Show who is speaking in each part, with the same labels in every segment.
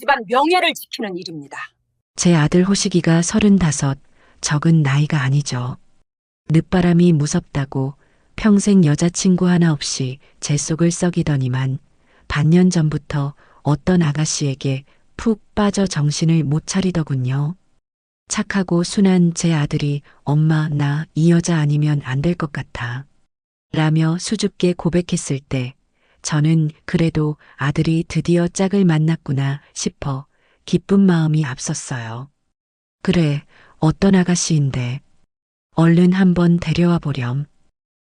Speaker 1: 집안 명예를 지키는 일입니다.
Speaker 2: 제 아들 호식이가 35, 적은 나이가 아니죠. 늦바람이 무섭다고 평생 여자친구 하나 없이 제 속을 썩이더니만 반년 전부터 어떤 아가씨에게 푹 빠져 정신을 못 차리더군요. 착하고 순한 제 아들이 엄마 나 이 여자 아니면 안 될 것 같아 라며 수줍게 고백했을 때 저는 그래도 아들이 드디어 짝을 만났구나 싶어 기쁜 마음이 앞섰어요. 그래, 어떤 아가씨인데 얼른 한번 데려와 보렴.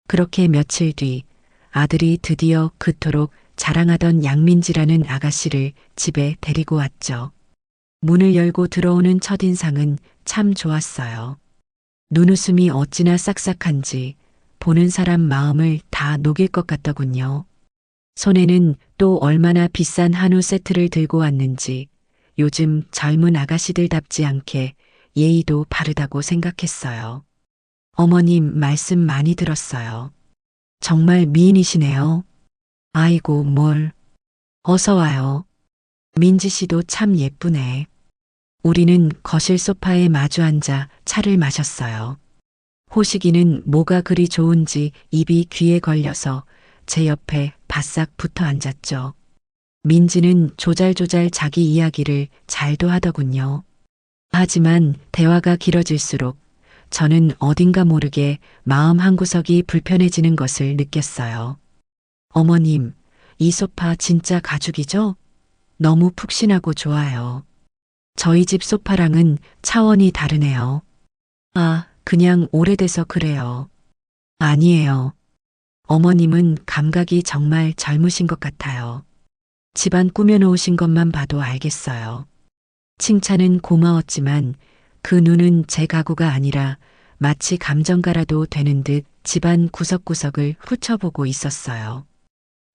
Speaker 2: 그렇게 며칠 뒤 아들이 드디어 그토록 자랑하던 양민지라는 아가씨를 집에 데리고 왔죠. 문을 열고 들어오는 첫인상은 참 좋았어요. 눈웃음이 어찌나 싹싹한지 보는 사람 마음을 다 녹일 것 같더군요. 손에는 또 얼마나 비싼 한우 세트를 들고 왔는지 요즘 젊은 아가씨들답지 않게 예의도 바르다고 생각했어요. 어머님 말씀 많이 들었어요. 정말 미인이시네요. 아이고 뭘. 어서 와요. 민지 씨도 참 예쁘네. 우리는 거실 소파에 마주 앉아 차를 마셨어요. 호식이는 뭐가 그리 좋은지 입이 귀에 걸려서 제 옆에 바싹 붙어 앉았죠. 민지는 조잘조잘 자기 이야기를 잘도 하더군요. 하지만 대화가 길어질수록 저는 어딘가 모르게 마음 한구석이 불편해지는 것을 느꼈어요. 어머님, 이 소파 진짜 가죽이죠? 너무 푹신하고 좋아요. 저희 집 소파랑은 차원이 다르네요. 아, 그냥 오래돼서 그래요. 아니에요. 어머님은 감각이 정말 젊으신 것 같아요. 집안 꾸며놓으신 것만 봐도 알겠어요. 칭찬은 고마웠지만 그 눈은 제 가구가 아니라 마치 감정가라도 되는 듯 집안 구석구석을 훑어보고 있었어요.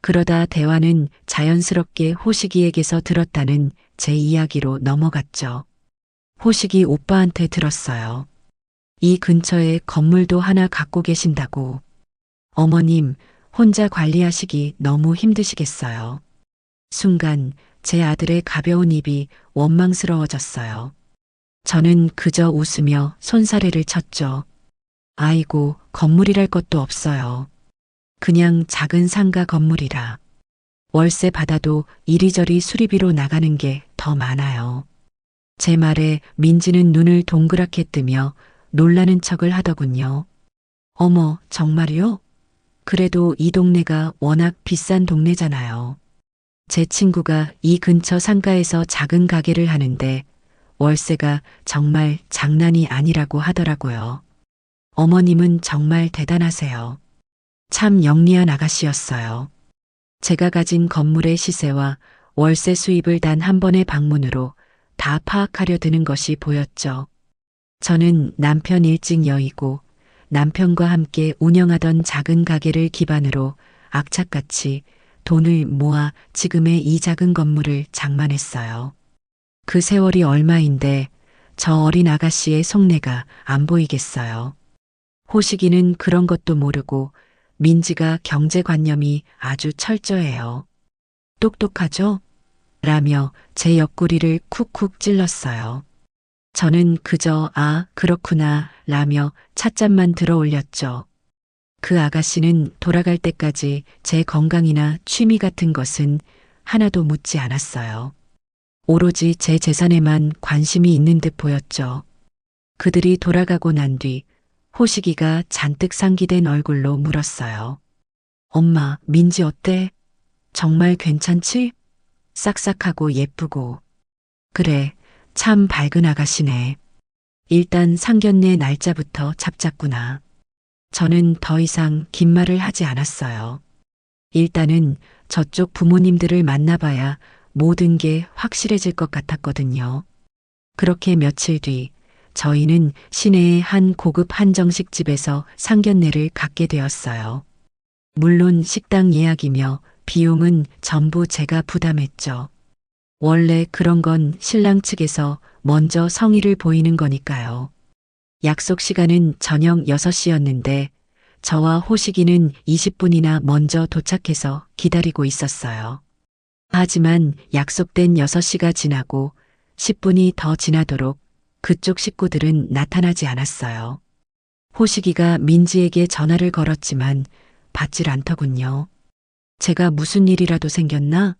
Speaker 2: 그러다 대화는 자연스럽게 호식이에게서 들었다는 제 이야기로 넘어갔죠. 호식이 오빠한테 들었어요. 이 근처에 건물도 하나 갖고 계신다고. 어머님, 혼자 관리하시기 너무 힘드시겠어요. 순간 제 아들의 가벼운 입이 원망스러워졌어요. 저는 그저 웃으며 손사래를 쳤죠. 아이고, 건물이랄 것도 없어요. 그냥 작은 상가 건물이라. 월세 받아도 이리저리 수리비로 나가는 게 더 많아요. 제 말에 민지는 눈을 동그랗게 뜨며 놀라는 척을 하더군요. 어머, 정말요? 그래도 이 동네가 워낙 비싼 동네잖아요. 제 친구가 이 근처 상가에서 작은 가게를 하는데 월세가 정말 장난이 아니라고 하더라고요. 어머님은 정말 대단하세요. 참 영리한 아가씨였어요. 제가 가진 건물의 시세와 월세 수입을 단 한 번의 방문으로 다 파악하려 드는 것이 보였죠. 저는 남편 일찍 여의고 남편과 함께 운영하던 작은 가게를 기반으로 악착같이 돈을 모아 지금의 이 작은 건물을 장만했어요. 그 세월이 얼마인데 저 어린 아가씨의 속내가 안 보이겠어요. 호식이는 그런 것도 모르고 민지가 경제관념이 아주 철저해요. 똑똑하죠? 라며 제 옆구리를 쿡쿡 찔렀어요. 저는 그저 아, 그렇구나 라며 찻잔만 들어 올렸죠. 그 아가씨는 돌아갈 때까지 제 건강이나 취미 같은 것은 하나도 묻지 않았어요. 오로지 제 재산에만 관심이 있는 듯 보였죠. 그들이 돌아가고 난 뒤 호식이가 잔뜩 상기된 얼굴로 물었어요. 엄마, 민지 어때? 정말 괜찮지? 싹싹하고 예쁘고. 그래, 참 밝은 아가씨네. 일단 상견례 날짜부터 잡자꾸나. 저는 더 이상 긴 말을 하지 않았어요. 일단은 저쪽 부모님들을 만나봐야 모든 게 확실해질 것 같았거든요. 그렇게 며칠 뒤 저희는 시내의 한 고급 한정식 집에서 상견례를 갖게 되었어요. 물론 식당 예약이며 비용은 전부 제가 부담했죠. 원래 그런 건 신랑 측에서 먼저 성의를 보이는 거니까요. 약속 시간은 저녁 6시였는데 저와 호식이는 20분이나 먼저 도착해서 기다리고 있었어요. 하지만 약속된 6시가 지나고 10분이 더 지나도록 그쪽 식구들은 나타나지 않았어요. 호식이가 민지에게 전화를 걸었지만 받질 않더군요. 제가 무슨 일이라도 생겼나?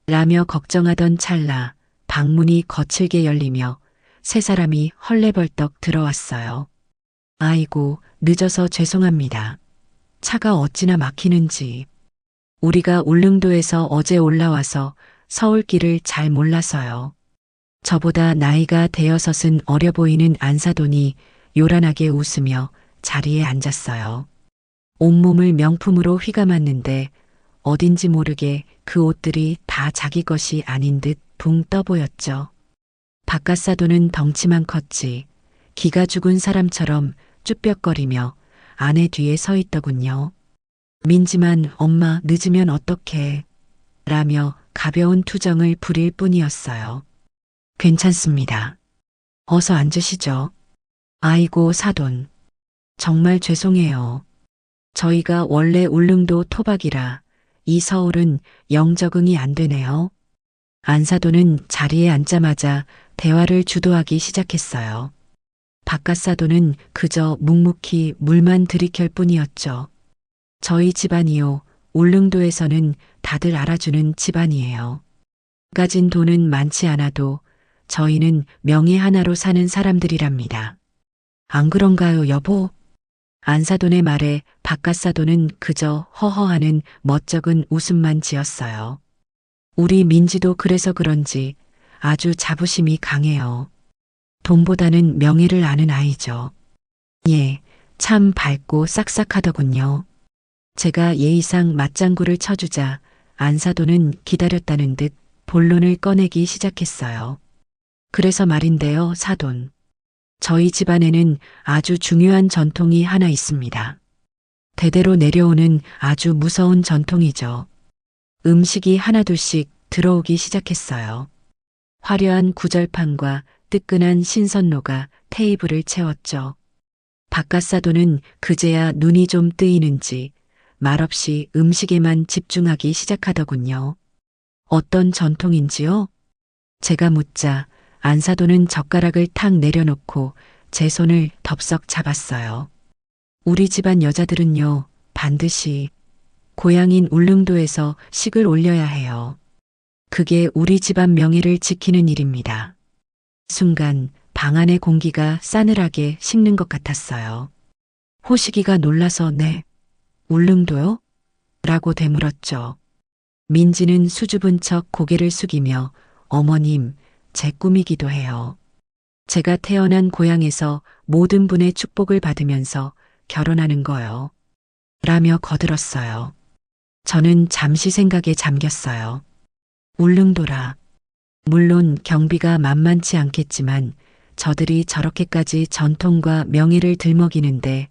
Speaker 2: 라며 걱정하던 찰나 방문이 거칠게 열리며 세 사람이 헐레벌떡 들어왔어요. 아이고, 늦어서 죄송합니다. 차가 어찌나 막히는지. 우리가 울릉도에서 어제 올라와서 서울길을 잘 몰라서요. 저보다 나이가 대여섯은 어려 보이는 안사돈이 요란하게 웃으며 자리에 앉았어요. 온몸을 명품으로 휘감았는데 어딘지 모르게 그 옷들이 다 자기 것이 아닌 듯 붕 떠 보였죠. 바깥사돈은 덩치만 컸지 기가 죽은 사람처럼 쭈뼛거리며 아내 뒤에 서 있더군요. 민지만 엄마 늦으면 어떡해 라며 가벼운 투정을 부릴 뿐이었어요. 괜찮습니다. 어서 앉으시죠. 아이고 사돈. 정말 죄송해요. 저희가 원래 울릉도 토박이라 이 서울은 영 적응이 안 되네요. 안사돈은 자리에 앉자마자 대화를 주도하기 시작했어요. 바깥사돈은 그저 묵묵히 물만 들이킬 뿐이었죠. 저희 집안이요. 울릉도에서는 다들 알아주는 집안이에요. 가진 돈은 많지 않아도 저희는 명예 하나로 사는 사람들이랍니다. 안 그런가요, 여보? 안사돈의 말에 바깥사돈은 그저 허허하는 멋쩍은 웃음만 지었어요. 우리 민지도 그래서 그런지 아주 자부심이 강해요. 돈보다는 명예를 아는 아이죠. 예, 참 밝고 싹싹하더군요. 제가 예의상 맞장구를 쳐주자 안사돈은 기다렸다는 듯 본론을 꺼내기 시작했어요. 그래서 말인데요, 사돈. 저희 집안에는 아주 중요한 전통이 하나 있습니다. 대대로 내려오는 아주 무서운 전통이죠. 음식이 하나둘씩 들어오기 시작했어요. 화려한 구절판과 뜨끈한 신선로가 테이블을 채웠죠. 바깥사돈은 그제야 눈이 좀 뜨이는지 말없이 음식에만 집중하기 시작하더군요. 어떤 전통인지요? 제가 묻자 안사돈은 젓가락을 탁 내려놓고 제 손을 덥석 잡았어요. 우리 집안 여자들은요, 반드시 고향인 울릉도에서 식을 올려야 해요. 그게 우리 집안 명예를 지키는 일입니다. 순간 방 안의 공기가 싸늘하게 식는 것 같았어요. 호식이가 놀라서 네, 울릉도요? 라고 되물었죠. 민지는 수줍은 척 고개를 숙이며 어머님, 제 꿈이기도 해요. 제가 태어난 고향에서 모든 분의 축복을 받으면서 결혼하는 거요. 라며 거들었어요. 저는 잠시 생각에 잠겼어요. 울릉도라. 물론 경비가 만만치 않겠지만 저들이 저렇게까지 전통과 명예를 들먹이는데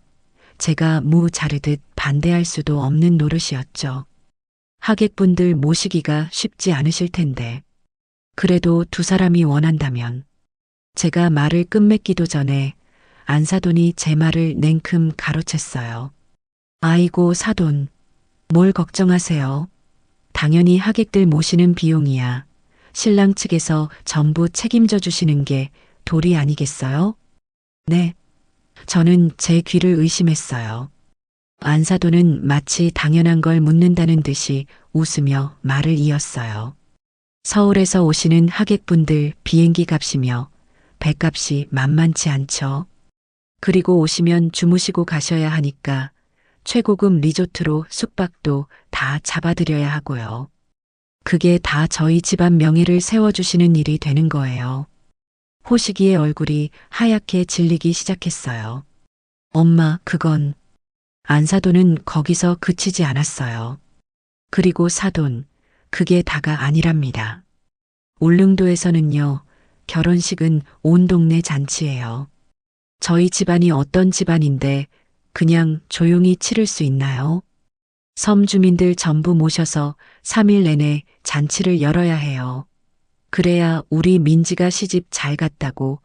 Speaker 2: 제가 무 자르듯 반대할 수도 없는 노릇이었죠. 하객분들 모시기가 쉽지 않으실 텐데. 그래도 두 사람이 원한다면. 제가 말을 끝맺기도 전에 안사돈이 제 말을 냉큼 가로챘어요. 아이고 사돈, 뭘 걱정하세요. 당연히 하객들 모시는 비용이야. 신랑 측에서 전부 책임져 주시는 게 도리 아니겠어요? 네. 저는 제 귀를 의심했어요. 안사돈은 마치 당연한 걸 묻는다는 듯이 웃으며 말을 이었어요. 서울에서 오시는 하객분들 비행기 값이며 배값이 만만치 않죠. 그리고 오시면 주무시고 가셔야 하니까 최고급 리조트로 숙박도 다 잡아드려야 하고요. 그게 다 저희 집안 명예를 세워주시는 일이 되는 거예요. 호식이의 얼굴이 하얗게 질리기 시작했어요. 엄마, 그건. 안사돈은 거기서 그치지 않았어요. 그리고 사돈, 그게 다가 아니랍니다. 울릉도에서는요, 결혼식은 온 동네 잔치예요. 저희 집안이 어떤 집안인데 그냥 조용히 치를 수 있나요? 섬 주민들 전부 모셔서 3일 내내 잔치를 열어야 해요. 그래야 우리 민지가 시집 잘 갔다고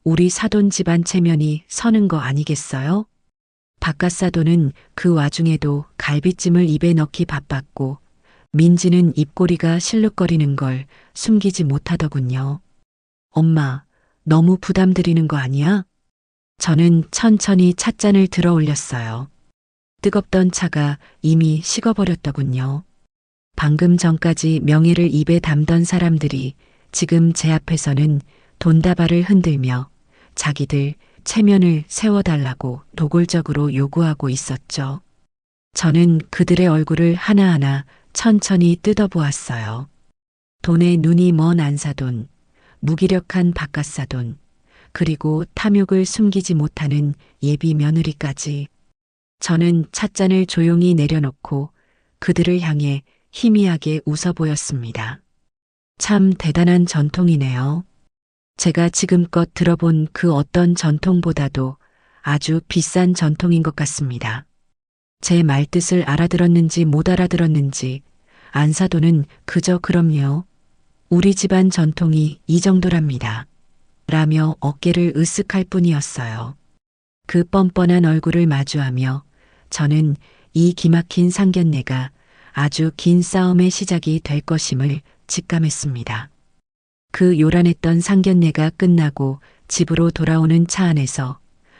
Speaker 2: 우리 사돈 집안 체면이 서는 거 아니겠어요? 바깥사돈은 그 와중에도 갈비찜을 입에 넣기 바빴고 민지는 입꼬리가 실룩거리는 걸 숨기지 못하더군요. 엄마, 너무 부담드리는 거 아니야? 저는 천천히 찻잔을 들어 올렸어요. 뜨겁던 차가 이미 식어버렸더군요. 방금 전까지 명예를 입에 담던 사람들이 지금 제 앞에서는 돈다발을 흔들며 자기들 체면을 세워달라고 노골적으로 요구하고 있었죠. 저는 그들의 얼굴을 하나하나 천천히 뜯어보았어요. 돈에 눈이 먼 안사돈, 무기력한 바깥사돈, 그리고 탐욕을 숨기지 못하는 예비 며느리까지. 저는 찻잔을 조용히 내려놓고 그들을 향해 희미하게 웃어 보였습니다. 참 대단한 전통이네요. 제가 지금껏 들어본 그 어떤 전통보다도 아주 비싼 전통인 것 같습니다. 제 말뜻을 알아들었는지 못 알아들었는지 안사돈은 그저 그럼요. 우리 집안 전통이 이 정도랍니다. 라며 어깨를 으쓱할 뿐이었어요. 그 뻔뻔한 얼굴을 마주하며 저는 이 기막힌 상견례가 아주 긴 싸움의 시작이 될 것임을 직감했습니다. 그 요란했던 상견례가 끝나고 집으로 돌아오는 차 안에서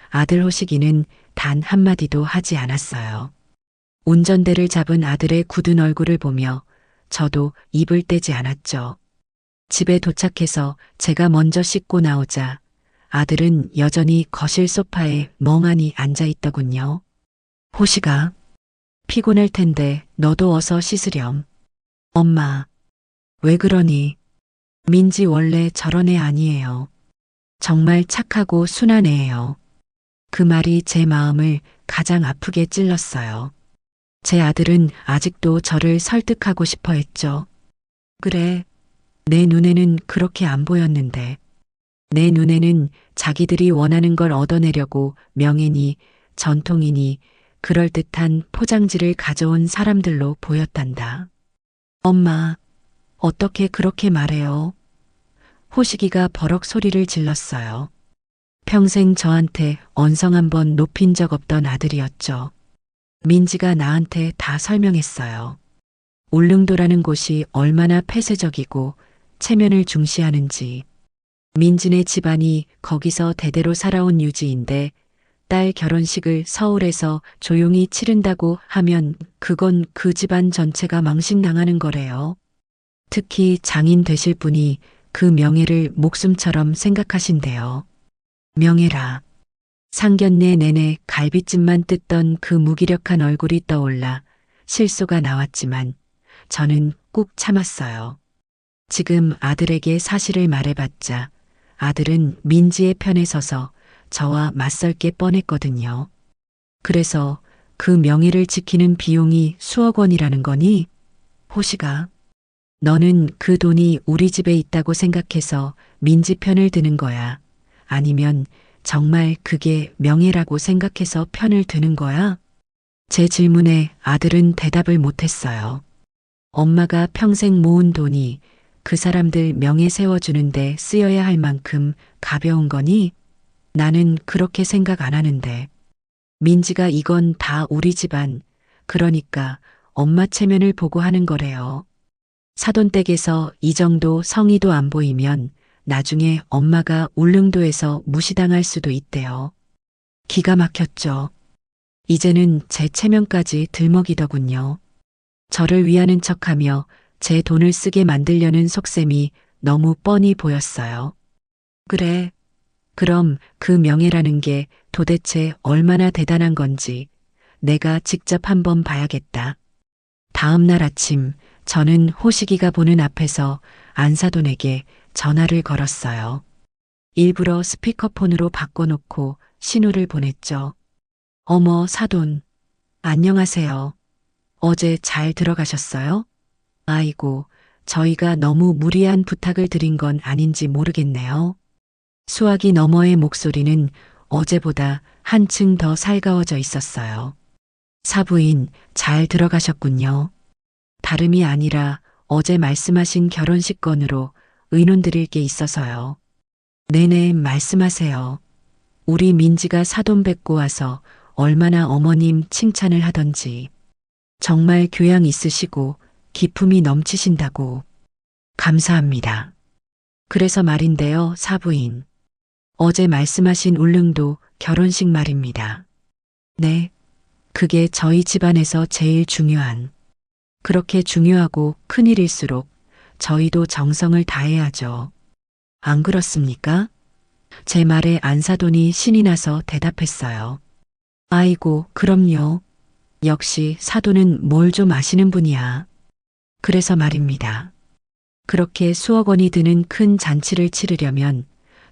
Speaker 2: 아들 호식이는 단 한마디도 하지 않았어요. 운전대를 잡은 아들의 굳은 얼굴을 보며 저도 입을 떼지 않았죠. 집에 도착해서 제가 먼저 씻고 나오자 아들은 여전히 거실 소파에 멍하니 앉아 있더군요. 호식아, 피곤할 텐데 너도 어서 씻으렴. 엄마, 왜 그러니? 민지 원래 저런 애 아니에요. 정말 착하고 순한 애예요. 그 말이 제 마음을 가장 아프게 찔렀어요. 제 아들은 아직도 저를 설득하고 싶어 했죠. 그래, 내 눈에는 그렇게 안 보였는데. 내 눈에는 자기들이 원하는 걸 얻어내려고 명예니, 전통이니, 그럴듯한 포장지를 가져온 사람들로 보였단다. 엄마, 어떻게 그렇게 말해요? 호식이가 버럭 소리를 질렀어요. 평생 저한테 언성 한 번 높인 적 없던 아들이었죠. 민지가 나한테 다 설명했어요. 울릉도라는 곳이 얼마나 폐쇄적이고 체면을 중시하는지. 민지네 집안이 거기서 대대로 살아온 유지인데 딸 결혼식을 서울에서 조용히 치른다고 하면 그건 그 집안 전체가 망신당하는 거래요. 특히 장인 되실 분이 그 명예를 목숨처럼 생각하신대요. 명예라. 상견례 내내 갈비찜만 뜯던 그 무기력한 얼굴이 떠올라 실소가 나왔지만 저는 꾹 참았어요. 지금 아들에게 사실을 말해봤자 아들은 민지의 편에 서서 저와 맞설 게 뻔했거든요. 그래서 그 명예를 지키는 비용이 수억 원이라는 거니? 호식아, 너는 그 돈이 우리 집에 있다고 생각해서 민지 편을 드는 거야? 아니면 정말 그게 명예라고 생각해서 편을 드는 거야? 제 질문에 아들은 대답을 못했어요. 엄마가 평생 모은 돈이 그 사람들 명예 세워주는데 쓰여야 할 만큼 가벼운 거니? 나는 그렇게 생각 안 하는데. 민지가 이건 다 우리 집안, 그러니까 엄마 체면을 보고 하는 거래요. 사돈댁에서 이 정도 성의도 안 보이면 나중에 엄마가 울릉도에서 무시당할 수도 있대요. 기가 막혔죠. 이제는 제 체면까지 들먹이더군요. 저를 위하는 척하며 제 돈을 쓰게 만들려는 속셈이 너무 뻔히 보였어요. 그래, 그럼 그 명예라는 게 도대체 얼마나 대단한 건지 내가 직접 한번 봐야겠다. 다음 날 아침 저는 호식이가 보는 앞에서 안사돈에게 전화를 걸었어요. 일부러 스피커폰으로 바꿔놓고 신호를 보냈죠. 어머, 사돈. 안녕하세요. 어제 잘 들어가셨어요? 아이고, 저희가 너무 무리한 부탁을 드린 건 아닌지 모르겠네요. 수화기 너머의 목소리는 어제보다 한층 더 살가워져 있었어요. 사부인, 잘 들어가셨군요. 다름이 아니라 어제 말씀하신 결혼식 건으로 의논 드릴 게 있어서요. 네네, 말씀하세요. 우리 민지가 사돈 뵙고 와서 얼마나 어머님 칭찬을 하던지. 정말 교양 있으시고 기품이 넘치신다고. 감사합니다. 그래서 말인데요, 사부인. 어제 말씀하신 울릉도 결혼식 말입니다. 네. 그게 저희 집안에서 제일 중요한. 그렇게 중요하고 큰일일수록 저희도 정성을 다해야죠. 안 그렇습니까? 제 말에 안사돈이 신이 나서 대답했어요. 아이고, 그럼요. 역시 사돈은 뭘 좀 아시는 분이야. 그래서 말입니다. 그렇게 수억 원이 드는 큰 잔치를 치르려면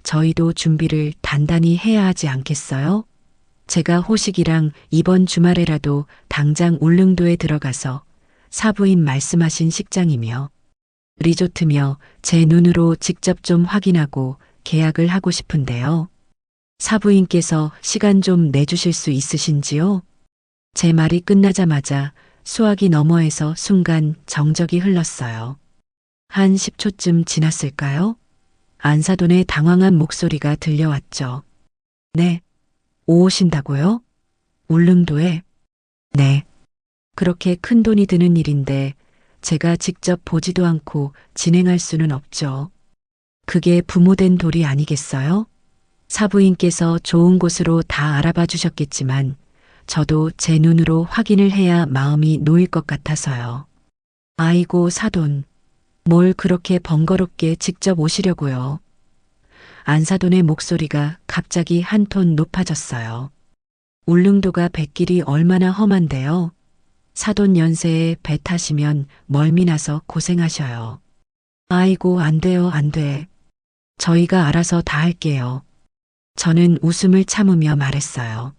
Speaker 2: 저희도 준비를 단단히 해야 하지 않겠어요? 제가 호식이랑 이번 주말에라도 당장 울릉도에 들어가서 사부인 말씀하신 식장이며 리조트며 제 눈으로 직접 좀 확인하고 계약을 하고 싶은데요. 사부인께서 시간 좀 내주실 수 있으신지요? 제 말이 끝나자마자 수화기 너머에서 순간 정적이 흘렀어요. 한 10초쯤 지났을까요? 안사돈의 당황한 목소리가 들려왔죠. 네. 오신다고요? 울릉도에? 네. 그렇게 큰 돈이 드는 일인데 제가 직접 보지도 않고 진행할 수는 없죠. 그게 부모된 돌이 아니겠어요? 사부인께서 좋은 곳으로 다 알아봐 주셨겠지만 저도 제 눈으로 확인을 해야 마음이 놓일 것 같아서요. 아이고 사돈, 뭘 그렇게 번거롭게 직접 오시려고요. 안사돈의 목소리가 갑자기 한 톤 높아졌어요. 울릉도가 뱃길이 얼마나 험한데요. 사돈 연세에 배 타시면 멀미 나서 고생하셔요. 아이고 안 돼요 안 돼. 저희가 알아서 다 할게요. 저는 웃음을 참으며 말했어요.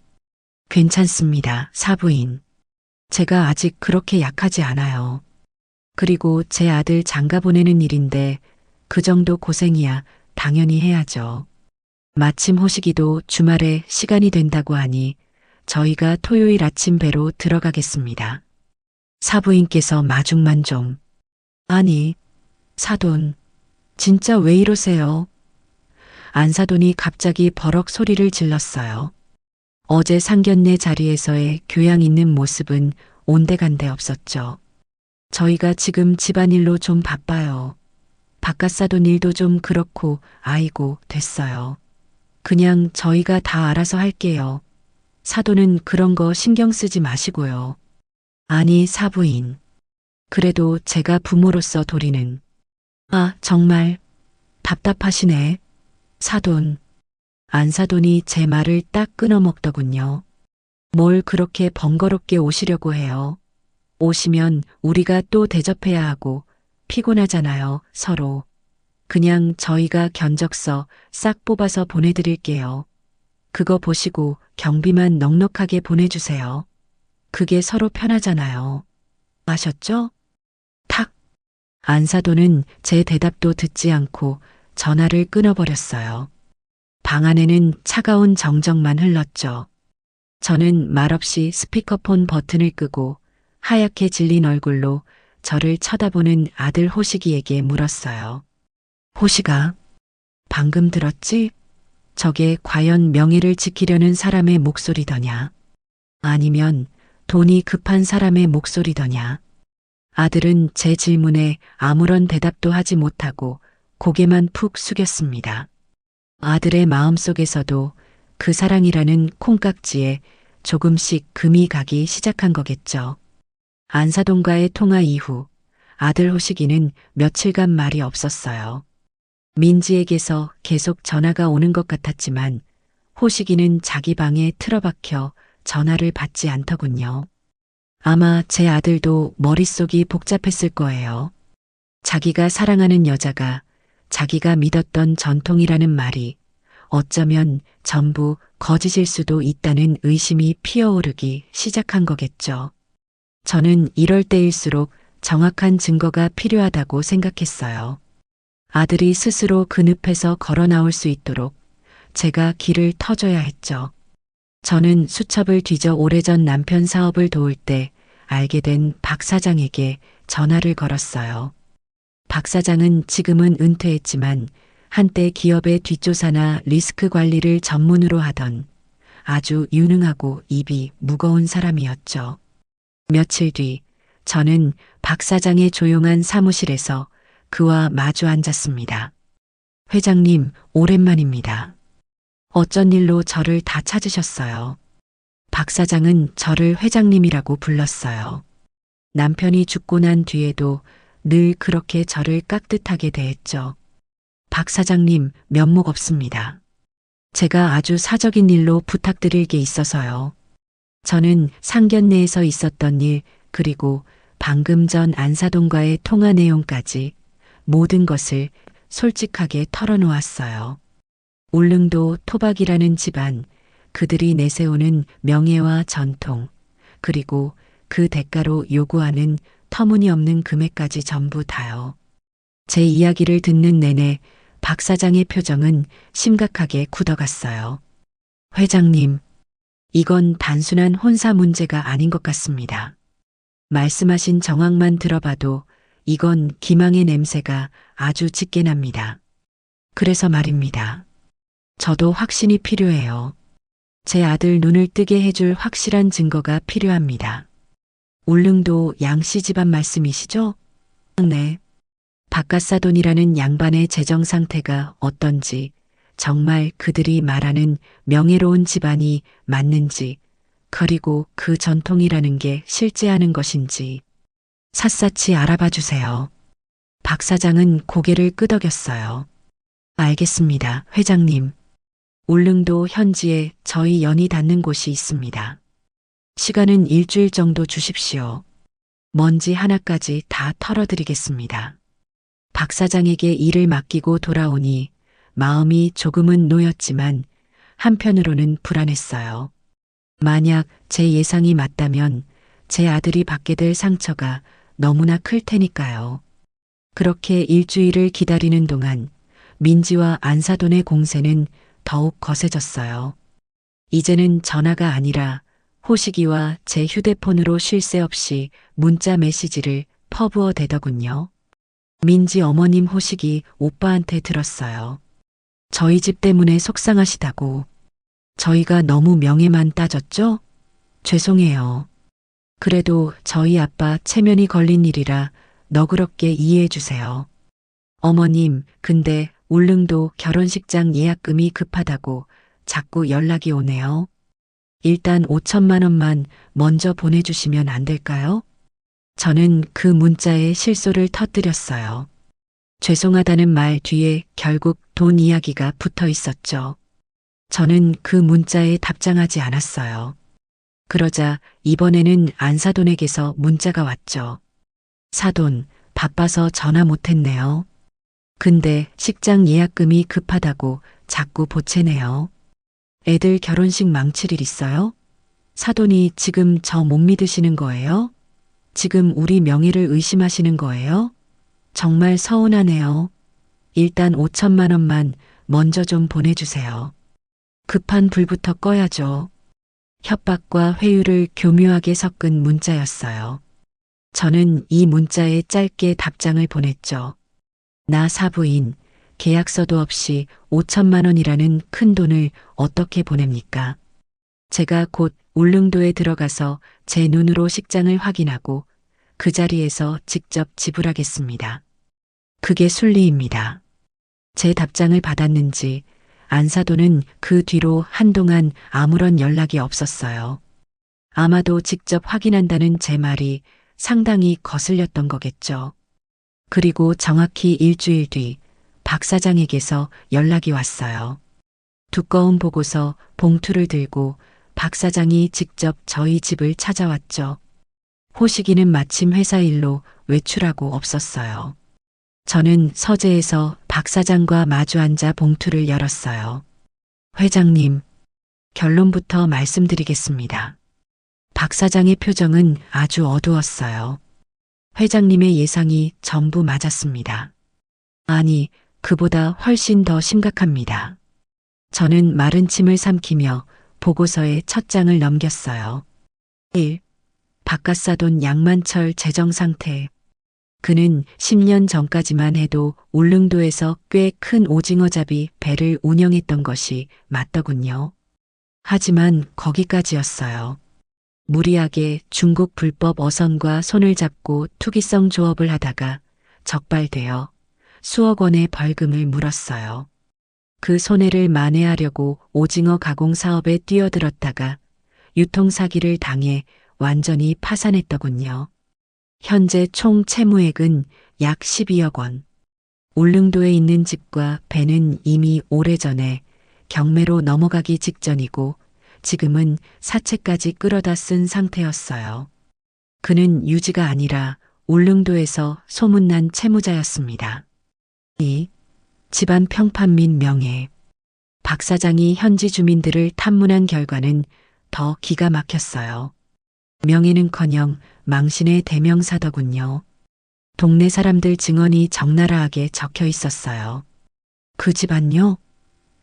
Speaker 2: 괜찮습니다, 사부인. 제가 아직 그렇게 약하지 않아요. 그리고 제 아들 장가 보내는 일인데 그 정도 고생이야 당연히 해야죠. 마침 호식이도 주말에 시간이 된다고 하니 저희가 토요일 아침 배로 들어가겠습니다. 사부인께서 마중만 좀. 아니, 사돈, 진짜 왜 이러세요? 안사돈이 갑자기 버럭 소리를 질렀어요. 어제 상견례 자리에서의 교양 있는 모습은 온데간데 없었죠. 저희가 지금 집안일로 좀 바빠요. 바깥사돈 일도 좀 그렇고 아이고 됐어요. 그냥 저희가 다 알아서 할게요. 사돈은 그런 거 신경 쓰지 마시고요. 아니 사부인. 그래도 제가 부모로서 도리는. 아 정말 답답하시네. 사돈. 안사돈이 제 말을 딱 끊어먹더군요. 뭘 그렇게 번거롭게 오시려고 해요. 오시면 우리가 또 대접해야 하고 피곤하잖아요, 서로. 그냥 저희가 견적서 싹 뽑아서 보내드릴게요. 그거 보시고 경비만 넉넉하게 보내주세요. 그게 서로 편하잖아요. 아셨죠? 탁! 안사돈은 제 대답도 듣지 않고 전화를 끊어버렸어요. 방 안에는 차가운 정적만 흘렀죠. 저는 말없이 스피커폰 버튼을 끄고 하얗게 질린 얼굴로 저를 쳐다보는 아들 호식이에게 물었어요. 호식아, 방금 들었지? 저게 과연 명예를 지키려는 사람의 목소리더냐? 아니면 돈이 급한 사람의 목소리더냐? 아들은 제 질문에 아무런 대답도 하지 못하고 고개만 푹 숙였습니다. 아들의 마음속에서도 그 사랑이라는 콩깍지에 조금씩 금이 가기 시작한 거겠죠. 안사돈과의 통화 이후 아들 호식이는 며칠간 말이 없었어요. 민지에게서 계속 전화가 오는 것 같았지만 호식이는 자기 방에 틀어박혀 전화를 받지 않더군요. 아마 제 아들도 머릿속이 복잡했을 거예요. 자기가 사랑하는 여자가 자기가 믿었던 전통이라는 말이 어쩌면 전부 거짓일 수도 있다는 의심이 피어오르기 시작한 거겠죠. 저는 이럴 때일수록 정확한 증거가 필요하다고 생각했어요. 아들이 스스로 그 늪에서 걸어 나올 수 있도록 제가 길을 터줘야 했죠. 저는 수첩을 뒤져 오래전 남편 사업을 도울 때 알게 된 박 사장에게 전화를 걸었어요. 박 사장은 지금은 은퇴했지만 한때 기업의 뒷조사나 리스크 관리를 전문으로 하던 아주 유능하고 입이 무거운 사람이었죠. 며칠 뒤 저는 박 사장의 조용한 사무실에서 그와 마주 앉았습니다. 회장님, 오랜만입니다. 어쩐 일로 저를 다 찾으셨어요? 박 사장은 저를 회장님이라고 불렀어요. 남편이 죽고 난 뒤에도 늘 그렇게 저를 깍듯하게 대했죠. 박 사장님, 면목 없습니다. 제가 아주 사적인 일로 부탁드릴 게 있어서요. 저는 상견례에서 있었던 일, 그리고 방금 전 안사돈과의 통화 내용까지 모든 것을 솔직하게 털어놓았어요. 울릉도 토박이라는 집안, 그들이 내세우는 명예와 전통, 그리고 그 대가로 요구하는 터무니없는 금액까지 전부 다요. 제 이야기를 듣는 내내 박 사장의 표정은 심각하게 굳어갔어요. 회장님, 이건 단순한 혼사 문제가 아닌 것 같습니다. 말씀하신 정황만 들어봐도 이건 기망의 냄새가 아주 짙게 납니다. 그래서 말입니다. 저도 확신이 필요해요. 제 아들 눈을 뜨게 해줄 확실한 증거가 필요합니다. 울릉도 양씨 집안 말씀이시죠? 네. 박갓사돈이라는 양반의 재정 상태가 어떤지, 정말 그들이 말하는 명예로운 집안이 맞는지, 그리고 그 전통이라는 게 실제하는 것인지 샅샅이 알아봐 주세요. 박 사장은 고개를 끄덕였어요. 알겠습니다, 회장님. 울릉도 현지에 저희 연이 닿는 곳이 있습니다. 시간은 일주일 정도 주십시오. 먼지 하나까지 다 털어드리겠습니다. 박 사장에게 일을 맡기고 돌아오니 마음이 조금은 놓였지만 한편으로는 불안했어요. 만약 제 예상이 맞다면 제 아들이 받게 될 상처가 너무나 클 테니까요. 그렇게 일주일을 기다리는 동안 민지와 안사돈의 공세는 더욱 거세졌어요. 이제는 전화가 아니라 호식이와 제 휴대폰으로 쉴 새 없이 문자 메시지를 퍼부어 대더군요. 민지 어머님 호식이 오빠한테 들었어요. 저희 집 때문에 속상하시다고. 저희가 너무 명예만 따졌죠? 죄송해요. 그래도 저희 아빠 체면이 걸린 일이라 너그럽게 이해해 주세요. 어머님, 근데 울릉도 결혼식장 예약금이 급하다고 자꾸 연락이 오네요. 일단 5천만 원만 먼저 보내주시면 안 될까요? 저는 그 문자에 실소를 터뜨렸어요. 죄송하다는 말 뒤에 결국 돈 이야기가 붙어 있었죠. 저는 그 문자에 답장하지 않았어요. 그러자 이번에는 안사돈에게서 문자가 왔죠. 사돈, 바빠서 전화 못했네요. 근데 식장 예약금이 급하다고 자꾸 보채네요. 애들 결혼식 망칠 일 있어요? 사돈이 지금 저 못 믿으시는 거예요? 지금 우리 명예를 의심하시는 거예요? 정말 서운하네요. 일단 5천만 원만 먼저 좀 보내주세요. 급한 불부터 꺼야죠. 협박과 회유를 교묘하게 섞은 문자였어요. 저는 이 문자에 짧게 답장을 보냈죠. 나 사부인, 계약서도 없이 5천만 원이라는 큰 돈을 어떻게 보냅니까? 제가 곧 울릉도에 들어가서 제 눈으로 식장을 확인하고 그 자리에서 직접 지불하겠습니다. 그게 순리입니다. 제 답장을 받았는지 안사돈은 그 뒤로 한동안 아무런 연락이 없었어요. 아마도 직접 확인한다는 제 말이 상당히 거슬렸던 거겠죠. 그리고 정확히 일주일 뒤 박 사장에게서 연락이 왔어요. 두꺼운 보고서 봉투를 들고 박 사장이 직접 저희 집을 찾아왔죠. 호식이는 마침 회사 일로 외출하고 없었어요. 저는 서재에서 박 사장과 마주 앉아 봉투를 열었어요. 회장님, 결론부터 말씀드리겠습니다. 박 사장의 표정은 아주 어두웠어요. 회장님의 예상이 전부 맞았습니다. 아니, 그보다 훨씬 더 심각합니다. 저는 마른 침을 삼키며 보고서의 첫 장을 넘겼어요. 1. 박갓사돈 양만철 재정 상태. 그는 10년 전까지만 해도 울릉도에서 꽤 큰 오징어잡이 배를 운영했던 것이 맞더군요. 하지만 거기까지였어요. 무리하게 중국 불법 어선과 손을 잡고 투기성 조업을 하다가 적발되어 수억 원의 벌금을 물었어요. 그 손해를 만회하려고 오징어 가공 사업에 뛰어들었다가 유통 사기를 당해 완전히 파산했더군요. 현재 총 채무액은 약 12억 원. 울릉도에 있는 집과 배는 이미 오래전에 경매로 넘어가기 직전이고 지금은 사채까지 끌어다 쓴 상태였어요. 그는 유지가 아니라 울릉도에서 소문난 채무자였습니다. 이 집안 평판 및 명예. 박 사장이 현지 주민들을 탐문한 결과는 더 기가 막혔어요. 명예는커녕 망신의 대명사더군요. 동네 사람들 증언이 적나라하게 적혀 있었어요. 그 집안요?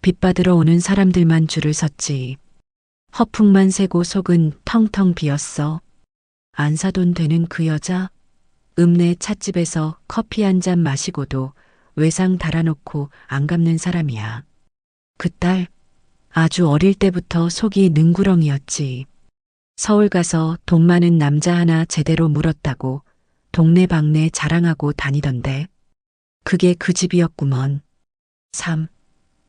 Speaker 2: 빚받으러 오는 사람들만 줄을 섰지. 허풍만 세고 속은 텅텅 비었어. 안 사돈 되는 그 여자? 읍내 찻집에서 커피 한 잔 마시고도 외상 달아놓고 안 갚는 사람이야. 그 딸, 아주 어릴 때부터 속이 능구렁이었지. 서울 가서 돈 많은 남자 하나 제대로 물었다고 동네방네 자랑하고 다니던데. 그게 그 집이었구먼. 3.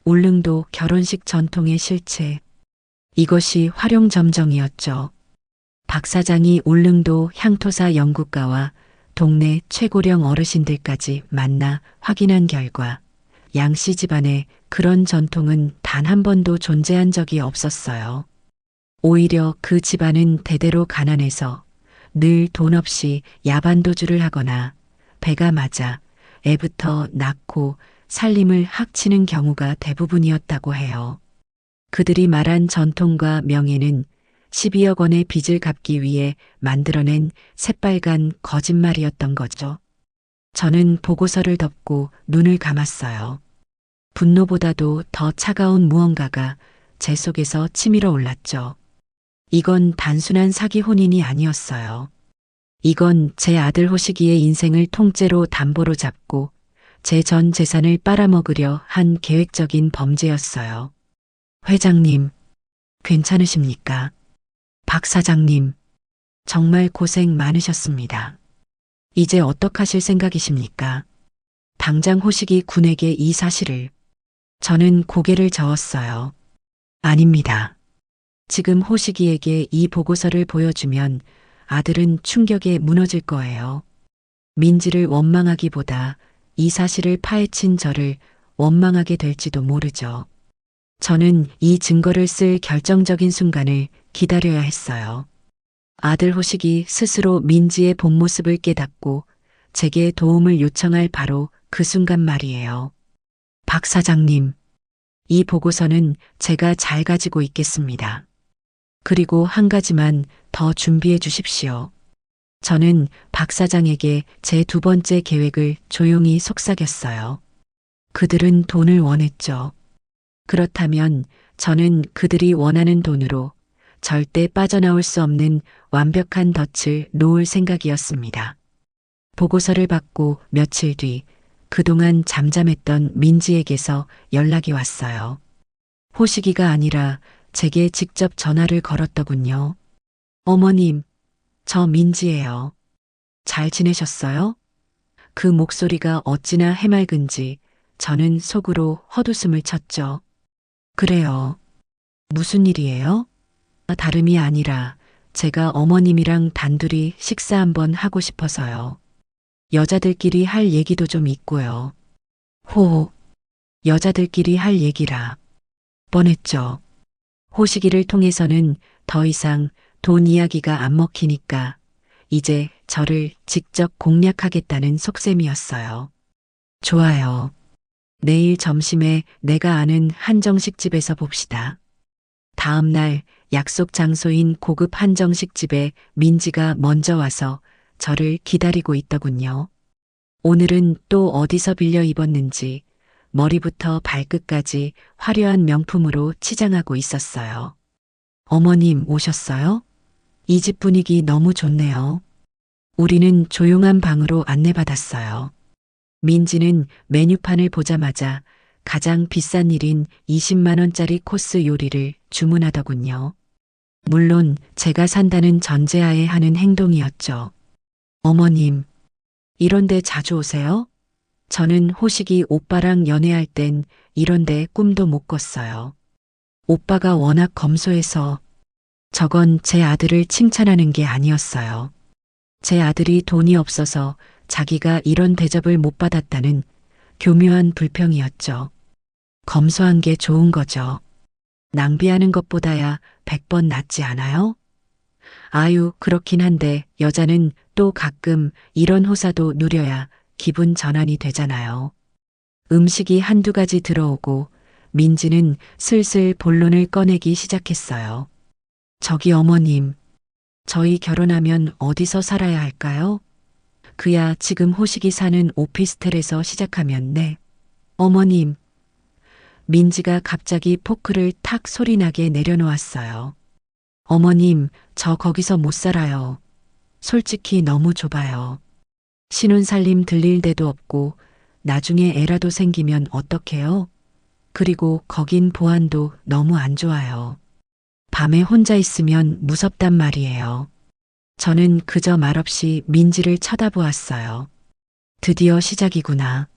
Speaker 2: 울릉도 결혼식 전통의 실체. 이것이 활용점정이었죠. 박 사장이 울릉도 향토사 연구가와 동네 최고령 어르신들까지 만나 확인한 결과 양씨 집안에 그런 전통은 단 한 번도 존재한 적이 없었어요. 오히려 그 집안은 대대로 가난해서 늘 돈 없이 야반도주를 하거나 배가 맞아 애부터 낳고 살림을 학치는 경우가 대부분이었다고 해요. 그들이 말한 전통과 명예는 12억 원의 빚을 갚기 위해 만들어낸 새빨간 거짓말이었던 거죠. 저는 보고서를 덮고 눈을 감았어요. 분노보다도 더 차가운 무언가가 제 속에서 치밀어 올랐죠. 이건 단순한 사기 혼인이 아니었어요. 이건 제 아들 호식이의 인생을 통째로 담보로 잡고 제 전 재산을 빨아먹으려 한 계획적인 범죄였어요. 회장님, 괜찮으십니까? 박 사장님, 정말 고생 많으셨습니다. 이제 어떡하실 생각이십니까? 당장 호식이 군에게 이 사실을. 저는 고개를 저었어요. 아닙니다. 지금 호식이에게 이 보고서를 보여주면 아들은 충격에 무너질 거예요. 민지를 원망하기보다 이 사실을 파헤친 저를 원망하게 될지도 모르죠. 저는 이 증거를 쓸 결정적인 순간을 기다려야 했어요. 아들 호식이 스스로 민지의 본 모습을 깨닫고 제게 도움을 요청할 바로 그 순간 말이에요. 박 사장님, 이 보고서는 제가 잘 가지고 있겠습니다. 그리고 한 가지만 더 준비해 주십시오. 저는 박 사장에게 제 두 번째 계획을 조용히 속삭였어요. 그들은 돈을 원했죠. 그렇다면 저는 그들이 원하는 돈으로 절대 빠져나올 수 없는 완벽한 덫을 놓을 생각이었습니다. 보고서를 받고 며칠 뒤 그동안 잠잠했던 민지에게서 연락이 왔어요. 호식이가 아니라 제게 직접 전화를 걸었더군요. 어머님, 저 민지예요. 잘 지내셨어요? 그 목소리가 어찌나 해맑은지 저는 속으로 헛웃음을 쳤죠. 그래요. 무슨 일이에요? 다름이 아니라 제가 어머님이랑 단둘이 식사 한번 하고 싶어서요. 여자들끼리 할 얘기도 좀 있고요. 호, 여자들끼리 할 얘기라. 뻔했죠. 호식이를 통해서는 더 이상 돈 이야기가 안 먹히니까 이제 저를 직접 공략하겠다는 속셈이었어요. 좋아요. 내일 점심에 내가 아는 한정식집에서 봅시다. 다음 날 약속 장소인 고급 한정식집에 민지가 먼저 와서 저를 기다리고 있더군요. 오늘은 또 어디서 빌려 입었는지 머리부터 발끝까지 화려한 명품으로 치장하고 있었어요. 어머님 오셨어요? 이 집 분위기 너무 좋네요. 우리는 조용한 방으로 안내받았어요. 민지는 메뉴판을 보자마자 가장 비싼 일인 20만 원짜리 코스 요리를 주문하더군요. 물론 제가 산다는 전제하에 하는 행동이었죠. 어머님, 이런데 자주 오세요? 저는 호식이 오빠랑 연애할 땐 이런데 꿈도 못 꿨어요. 오빠가 워낙 검소해서 저건 제 아들을 칭찬하는 게 아니었어요. 제 아들이 돈이 없어서 자기가 이런 대접을 못 받았다는 교묘한 불평이었죠. 검소한 게 좋은 거죠. 낭비하는 것보다야 100번 낫지 않아요? 아유, 그렇긴 한데 여자는 또 가끔 이런 호사도 누려야 기분 전환이 되잖아요. 음식이 한두 가지 들어오고 민지는 슬슬 본론을 꺼내기 시작했어요. 저기 어머님, 저희 결혼하면 어디서 살아야 할까요? 그야 지금 호식이 사는 오피스텔에서 시작하면 네. 어머님, 민지가 갑자기 포크를 탁 소리나게 내려놓았어요. 어머님, 저 거기서 못 살아요. 솔직히 너무 좁아요. 신혼살림 들릴 데도 없고 나중에 애라도 생기면 어떡해요? 그리고 거긴 보안도 너무 안 좋아요. 밤에 혼자 있으면 무섭단 말이에요. 저는 그저 말없이 민지를 쳐다보았어요. 드디어 시작이구나.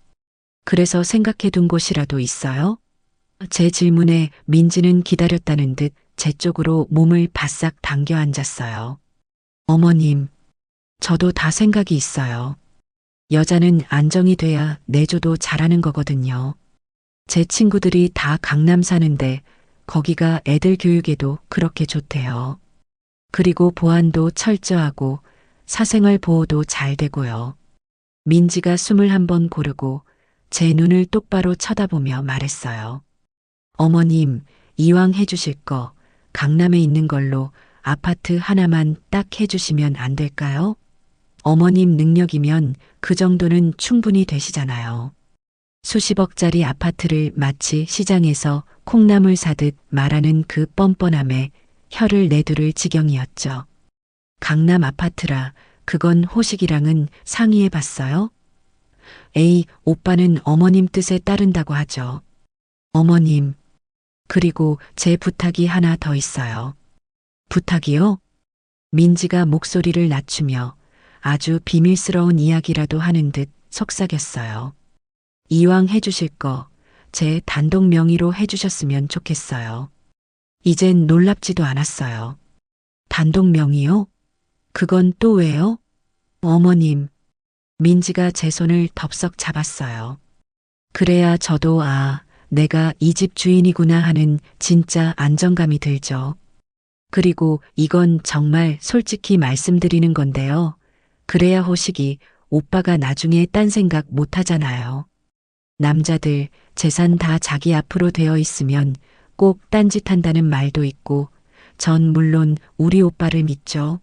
Speaker 2: 그래서 생각해둔 곳이라도 있어요? 제 질문에 민지는 기다렸다는 듯 제 쪽으로 몸을 바싹 당겨 앉았어요. 어머님, 저도 다 생각이 있어요. 여자는 안정이 돼야 내조도 잘하는 거거든요. 제 친구들이 다 강남 사는데 거기가 애들 교육에도 그렇게 좋대요. 그리고 보안도 철저하고 사생활 보호도 잘 되고요. 민지가 숨을 한번 고르고 제 눈을 똑바로 쳐다보며 말했어요. 어머님, 이왕 해주실 거 강남에 있는 걸로 아파트 하나만 딱 해주시면 안 될까요? 어머님 능력이면 그 정도는 충분히 되시잖아요. 수십억짜리 아파트를 마치 시장에서 콩나물 사듯 말하는 그 뻔뻔함에 혀를 내두를 지경이었죠. 강남 아파트라 그건 호식이랑은 상의해 봤어요? 에이, 오빠는 어머님 뜻에 따른다고 하죠. 어머님, 그리고 제 부탁이 하나 더 있어요. 부탁이요? 민지가 목소리를 낮추며 아주 비밀스러운 이야기라도 하는 듯 속삭였어요. 이왕 해주실 거 제 단독 명의로 해주셨으면 좋겠어요. 이젠 놀랍지도 않았어요. 단독 명의요? 그건 또 왜요? 어머님, 민지가 제 손을 덥석 잡았어요. 그래야 저도 내가 이 집 주인이구나 하는 진짜 안정감이 들죠. 그리고 이건 정말 솔직히 말씀드리는 건데요. 그래야 호식이 오빠가 나중에 딴 생각 못 하잖아요. 남자들 재산 다 자기 앞으로 되어 있으면 꼭 딴짓한다는 말도 있고 전 물론 우리 오빠를 믿죠.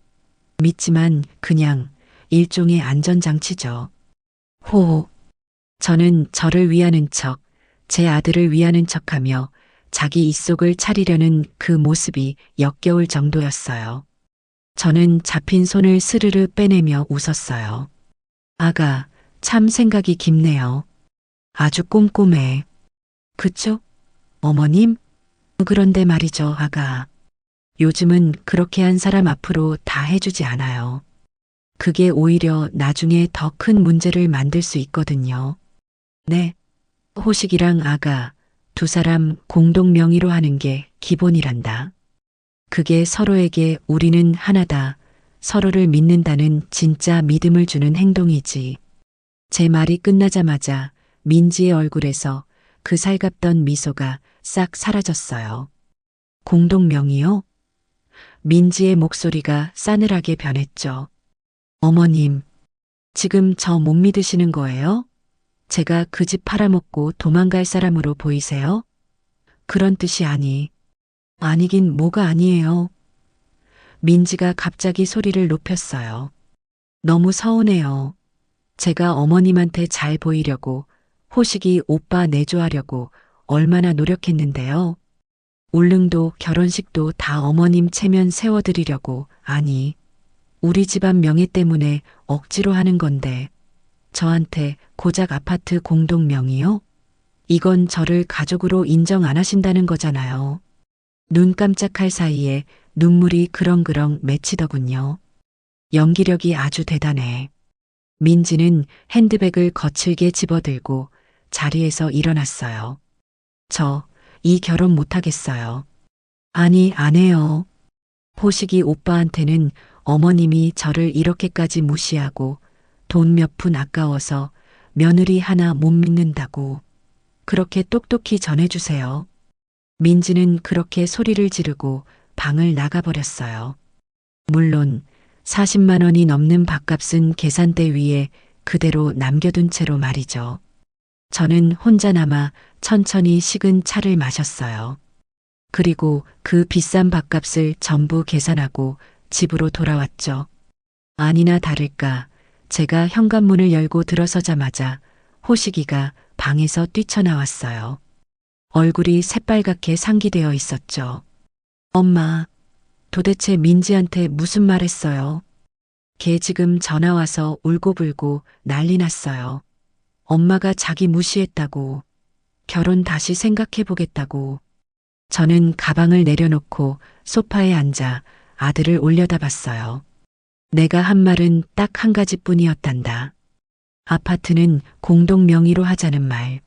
Speaker 2: 믿지만 그냥 일종의 안전장치죠. 호호. 저는 저를 위하는 척, 제 아들을 위하는 척하며 자기 입속을 차리려는 그 모습이 역겨울 정도였어요. 저는 잡힌 손을 스르르 빼내며 웃었어요. 아가, 참 생각이 깊네요. 아주 꼼꼼해. 그쵸? 어머님? 그런데 말이죠, 아가. 요즘은 그렇게 한 사람 앞으로 다 해주지 않아요. 그게 오히려 나중에 더 큰 문제를 만들 수 있거든요. 네. 호식이랑 아가, 두 사람 공동 명의로 하는 게 기본이란다. 그게 서로에게 우리는 하나다, 서로를 믿는다는 진짜 믿음을 주는 행동이지. 제 말이 끝나자마자 민지의 얼굴에서 그 살갑던 미소가 싹 사라졌어요. 공동 명의요? 민지의 목소리가 싸늘하게 변했죠. 어머님, 지금 저 못 믿으시는 거예요? 제가 그 집 팔아먹고 도망갈 사람으로 보이세요? 그런 뜻이 아니긴 뭐가 아니에요. 민지가 갑자기 소리를 높였어요. 너무 서운해요. 제가 어머님한테 잘 보이려고 호식이 오빠 내조하려고 얼마나 노력했는데요. 울릉도 결혼식도 다 어머님 체면 세워드리려고 우리 집안 명예 때문에 억지로 하는 건데 저한테 고작 아파트 공동 명의요? 이건 저를 가족으로 인정 안 하신다는 거잖아요. 눈 깜짝할 사이에 눈물이 그렁그렁 맺히더군요. 연기력이 아주 대단해. 민지는 핸드백을 거칠게 집어들고 자리에서 일어났어요. 이 결혼 못하겠어요. 아니, 안 해요. 호식이 오빠한테는 어머님이 저를 이렇게까지 무시하고 돈 몇 푼 아까워서 며느리 하나 못 믿는다고 그렇게 똑똑히 전해주세요. 민지는 그렇게 소리를 지르고 방을 나가버렸어요. 물론 40만 원이 넘는 밥값은 계산대 위에 그대로 남겨둔 채로 말이죠. 저는 혼자 남아 천천히 식은 차를 마셨어요. 그리고 그 비싼 밥값을 전부 계산하고 집으로 돌아왔죠. 아니나 다를까 제가 현관문을 열고 들어서자마자 호식이가 방에서 뛰쳐나왔어요. 얼굴이 새빨갛게 상기되어 있었죠. 엄마, 도대체 민지한테 무슨 말 했어요? 걔 지금 전화 와서 울고불고 난리 났어요. 엄마가 자기 무시했다고, 결혼 다시 생각해보겠다고. 저는 가방을 내려놓고 소파에 앉아 아들을 올려다봤어요. 내가 한 말은 딱 한 가지뿐이었단다. 아파트는 공동 명의로 하자는 말.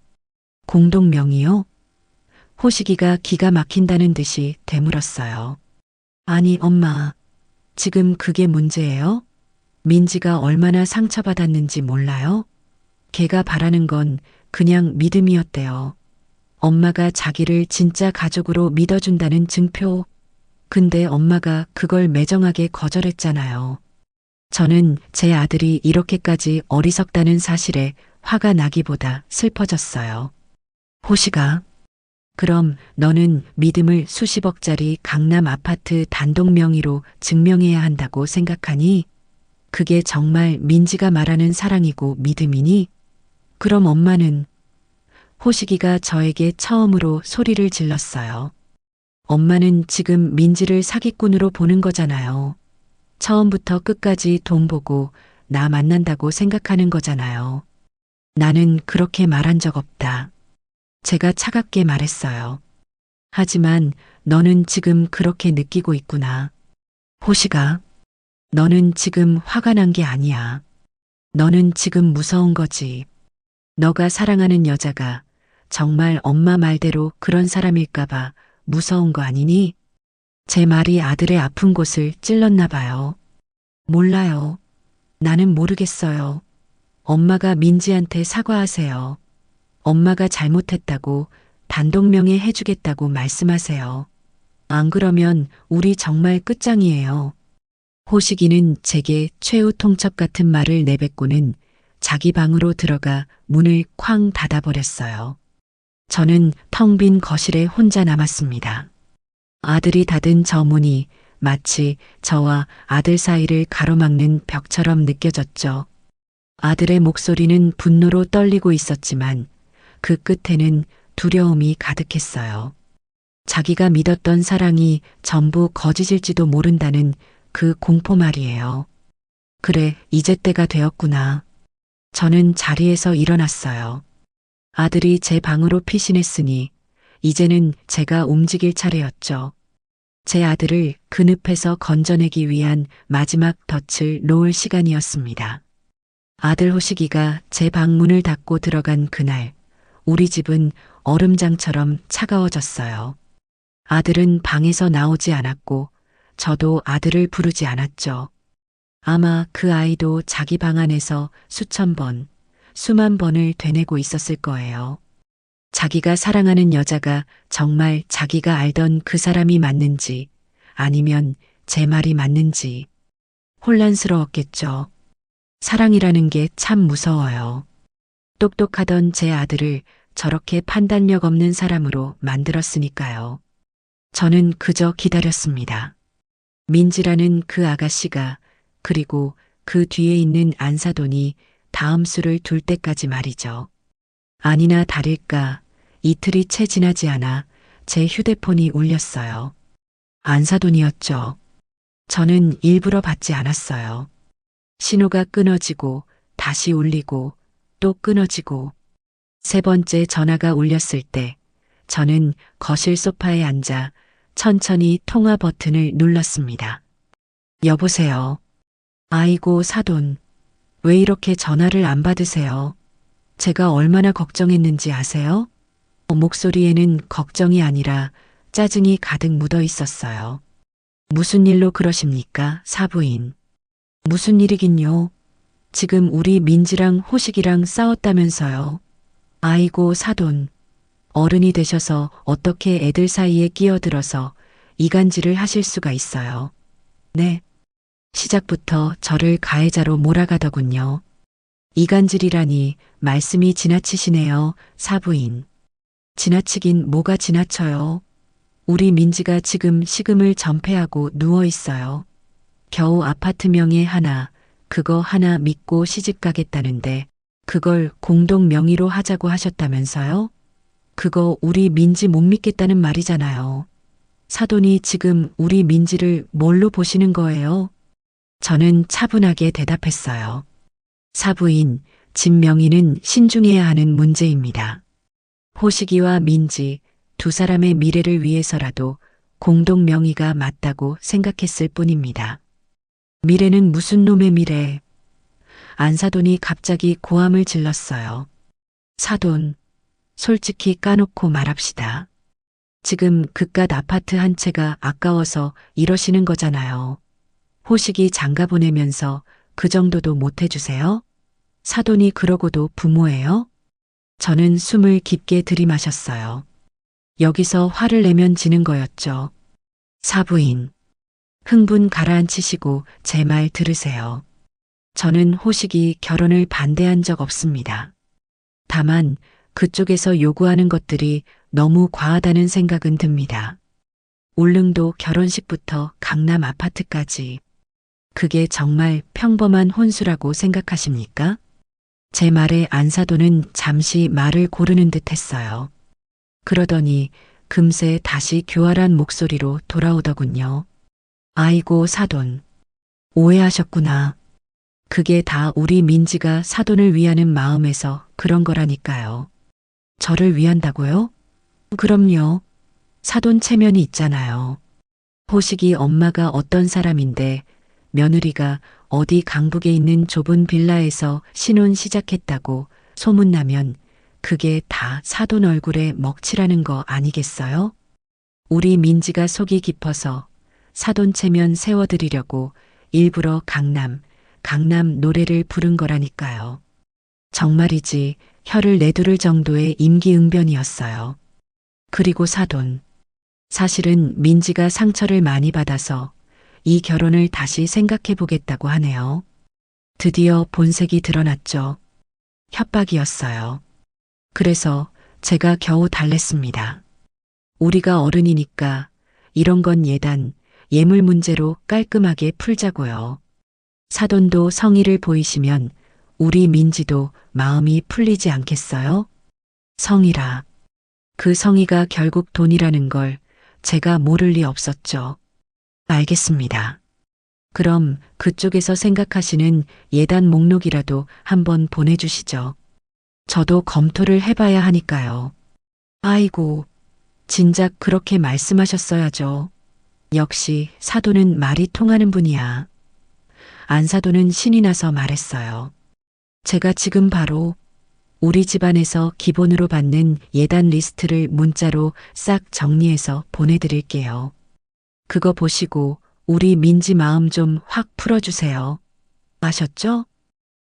Speaker 2: 공동 명의요? 호식이가 기가 막힌다는 듯이 되물었어요. 아니, 엄마. 지금 그게 문제예요? 민지가 얼마나 상처받았는지 몰라요? 걔가 바라는 건 그냥 믿음이었대요. 엄마가 자기를 진짜 가족으로 믿어준다는 증표. 근데 엄마가 그걸 매정하게 거절했잖아요. 저는 제 아들이 이렇게까지 어리석다는 사실에 화가 나기보다 슬퍼졌어요. 호식아, 그럼 너는 믿음을 수십억짜리 강남 아파트 단독 명의로 증명해야 한다고 생각하니? 그게 정말 민지가 말하는 사랑이고 믿음이니? 그럼 엄마는? 호식이가 저에게 처음으로 소리를 질렀어요. 엄마는 지금 민지를 사기꾼으로 보는 거잖아요. 처음부터 끝까지 돈 보고 나 만난다고 생각하는 거잖아요. 나는 그렇게 말한 적 없다. 제가 차갑게 말했어요. 하지만 너는 지금 그렇게 느끼고 있구나. 호식아, 너는 지금 화가 난 게 아니야. 너는 지금 무서운 거지. 너가 사랑하는 여자가 정말 엄마 말대로 그런 사람일까봐 무서운 거 아니니? 제 말이 아들의 아픈 곳을 찔렀나 봐요. 몰라요. 나는 모르겠어요. 엄마가 민지한테 사과하세요. 엄마가 잘못했다고 단독 명예 해주겠다고 말씀하세요. 안 그러면 우리 정말 끝장이에요. 호식이는 제게 최후 통첩 같은 말을 내뱉고는 자기 방으로 들어가 문을 쾅 닫아버렸어요. 저는 텅 빈 거실에 혼자 남았습니다. 아들이 닫은 저 문이 마치 저와 아들 사이를 가로막는 벽처럼 느껴졌죠. 아들의 목소리는 분노로 떨리고 있었지만 그 끝에는 두려움이 가득했어요. 자기가 믿었던 사랑이 전부 거짓일지도 모른다는 그 공포 말이에요. 그래, 이제 때가 되었구나. 저는 자리에서 일어났어요. 아들이 제 방으로 피신했으니 이제는 제가 움직일 차례였죠. 제 아들을 그 늪에서 건져내기 위한 마지막 덫을 놓을 시간이었습니다. 아들 호식이가 제 방문을 닫고 들어간 그날, 우리 집은 얼음장처럼 차가워졌어요. 아들은 방에서 나오지 않았고 저도 아들을 부르지 않았죠. 아마 그 아이도 자기 방 안에서 수천 번, 수만 번을 되뇌고 있었을 거예요. 자기가 사랑하는 여자가 정말 자기가 알던 그 사람이 맞는지 아니면 제 말이 맞는지 혼란스러웠겠죠. 사랑이라는 게 참 무서워요. 똑똑하던 제 아들을 저렇게 판단력 없는 사람으로 만들었으니까요. 저는 그저 기다렸습니다. 민지라는 그 아가씨가 그리고 그 뒤에 있는 안사돈이 다음 수를 둘 때까지 말이죠. 아니나 다를까 이틀이 채 지나지 않아 제 휴대폰이 울렸어요. 안사돈이었죠. 저는 일부러 받지 않았어요. 신호가 끊어지고 다시 울리고 또 끊어지고 세 번째 전화가 울렸을 때 저는 거실 소파에 앉아 천천히 통화 버튼을 눌렀습니다. 여보세요. 아이고, 사돈. 왜 이렇게 전화를 안 받으세요? 제가 얼마나 걱정했는지 아세요? 목소리에는 걱정이 아니라 짜증이 가득 묻어 있었어요. 무슨 일로 그러십니까, 사부인? 무슨 일이긴요? 지금 우리 민지랑 호식이랑 싸웠다면서요. 아이고, 사돈. 어른이 되셔서 어떻게 애들 사이에 끼어들어서 이간질을 하실 수가 있어요. 네. 시작부터 저를 가해자로 몰아가더군요. 이간질이라니 말씀이 지나치시네요, 사부인. 지나치긴 뭐가 지나쳐요. 우리 민지가 지금 식음을 전폐하고 누워 있어요. 겨우 아파트 명의 하나, 그거 하나 믿고 시집 가겠다는데 그걸 공동 명의로 하자고 하셨다면서요? 그거 우리 민지 못 믿겠다는 말이잖아요. 사돈이 지금 우리 민지를 뭘로 보시는 거예요? 저는 차분하게 대답했어요. 사부인, 집 명의는 신중해야 하는 문제입니다. 호식이와 민지 두 사람의 미래를 위해서라도 공동 명의가 맞다고 생각했을 뿐입니다. 미래는 무슨 놈의 미래? 안사돈이 갑자기 고함을 질렀어요. 사돈, 솔직히 까놓고 말합시다. 지금 그깟 아파트 한 채가 아까워서 이러시는 거잖아요. 호식이 장가 보내면서 그 정도도 못 해주세요? 사돈이 그러고도 부모예요? 저는 숨을 깊게 들이마셨어요. 여기서 화를 내면 지는 거였죠. 사부인, 흥분 가라앉히시고 제 말 들으세요. 저는 호식이 결혼을 반대한 적 없습니다. 다만 그쪽에서 요구하는 것들이 너무 과하다는 생각은 듭니다. 울릉도 결혼식부터 강남 아파트까지. 그게 정말 평범한 혼수라고 생각하십니까? 제 말에 안사돈은 잠시 말을 고르는 듯 했어요. 그러더니 금세 다시 교활한 목소리로 돌아오더군요. 아이고, 사돈. 오해하셨구나. 그게 다 우리 민지가 사돈을 위하는 마음에서 그런 거라니까요. 저를 위한다고요? 그럼요. 사돈 체면이 있잖아요. 호식이 엄마가 어떤 사람인데 며느리가 어디 강북에 있는 좁은 빌라에서 신혼 시작했다고 소문나면 그게 다 사돈 얼굴에 먹칠하는 거 아니겠어요? 우리 민지가 속이 깊어서 사돈 체면 세워드리려고 일부러 강남 노래를 부른 거라니까요. 정말이지 혀를 내두를 정도의 임기응변이었어요. 그리고 사돈. 사실은 민지가 상처를 많이 받아서 이 결혼을 다시 생각해 보겠다고 하네요. 드디어 본색이 드러났죠. 협박이었어요. 그래서 제가 겨우 달랬습니다. 우리가 어른이니까 이런 건 예물 문제로 깔끔하게 풀자고요. 사돈도 성의를 보이시면 우리 민지도 마음이 풀리지 않겠어요? 성의라. 그 성의가 결국 돈이라는 걸 제가 모를 리 없었죠. 알겠습니다. 그럼 그쪽에서 생각하시는 예단 목록이라도 한번 보내주시죠. 저도 검토를 해봐야 하니까요. 아이고, 진작 그렇게 말씀하셨어야죠. 역시 사돈은 말이 통하는 분이야. 안사돈은 신이 나서 말했어요. 제가 지금 바로 우리 집안에서 기본으로 받는 예단 리스트를 문자로 싹 정리해서 보내드릴게요. 그거 보시고 우리 민지 마음 좀 확 풀어주세요. 아셨죠?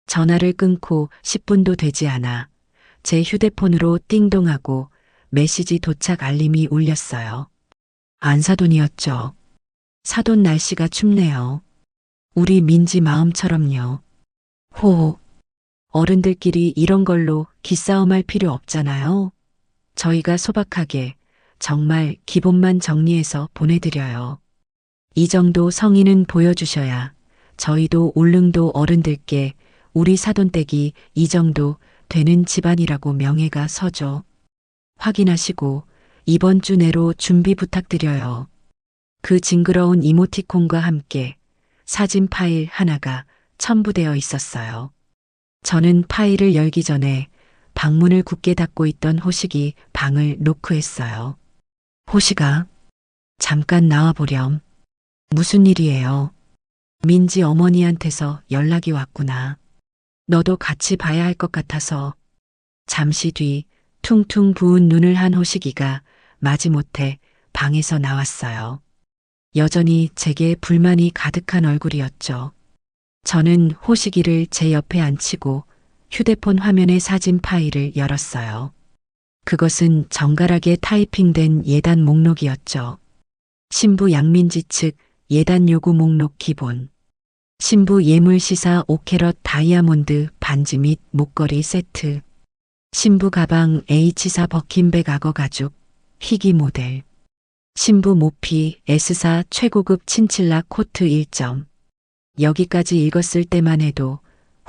Speaker 2: 전화를 끊고 10분도 되지 않아 제 휴대폰으로 띵동하고 메시지 도착 알림이 울렸어요. 안사돈이었죠. 사돈 날씨가 춥네요. 우리 민지 마음처럼요. 호호. 어른들끼리 이런 걸로 기싸움할 필요 없잖아요. 저희가 소박하게 정말 기본만 정리해서 보내드려요. 이 정도 성의는 보여주셔야 저희도 울릉도 어른들께 우리 사돈댁이 이 정도 되는 집안이라고 명예가 서죠. 확인하시고 이번 주 내로 준비 부탁드려요. 그 징그러운 이모티콘과 함께 사진 파일 하나가 첨부되어 있었어요. 저는 파일을 열기 전에 방문을 굳게 닫고 있던 호식이 방을 노크했어요. 호식아, 잠깐 나와보렴. 무슨 일이에요? 민지 어머니한테서 연락이 왔구나. 너도 같이 봐야 할 것 같아서. 잠시 뒤 퉁퉁 부은 눈을 한 호식이가 마지못해 방에서 나왔어요. 여전히 제게 불만이 가득한 얼굴이었죠. 저는 호식이를 제 옆에 앉히고 휴대폰 화면의 사진 파일을 열었어요. 그것은 정갈하게 타이핑된 예단 목록이었죠. 신부 양민지 측 예단 요구 목록 기본. 신부 예물시사 5캐럿 다이아몬드 반지 및 목걸이 세트. 신부 가방 H사 버킨백 악어 가죽 희귀 모델. 신부 모피 S사 최고급 친칠락 코트 1점. 여기까지 읽었을 때만 해도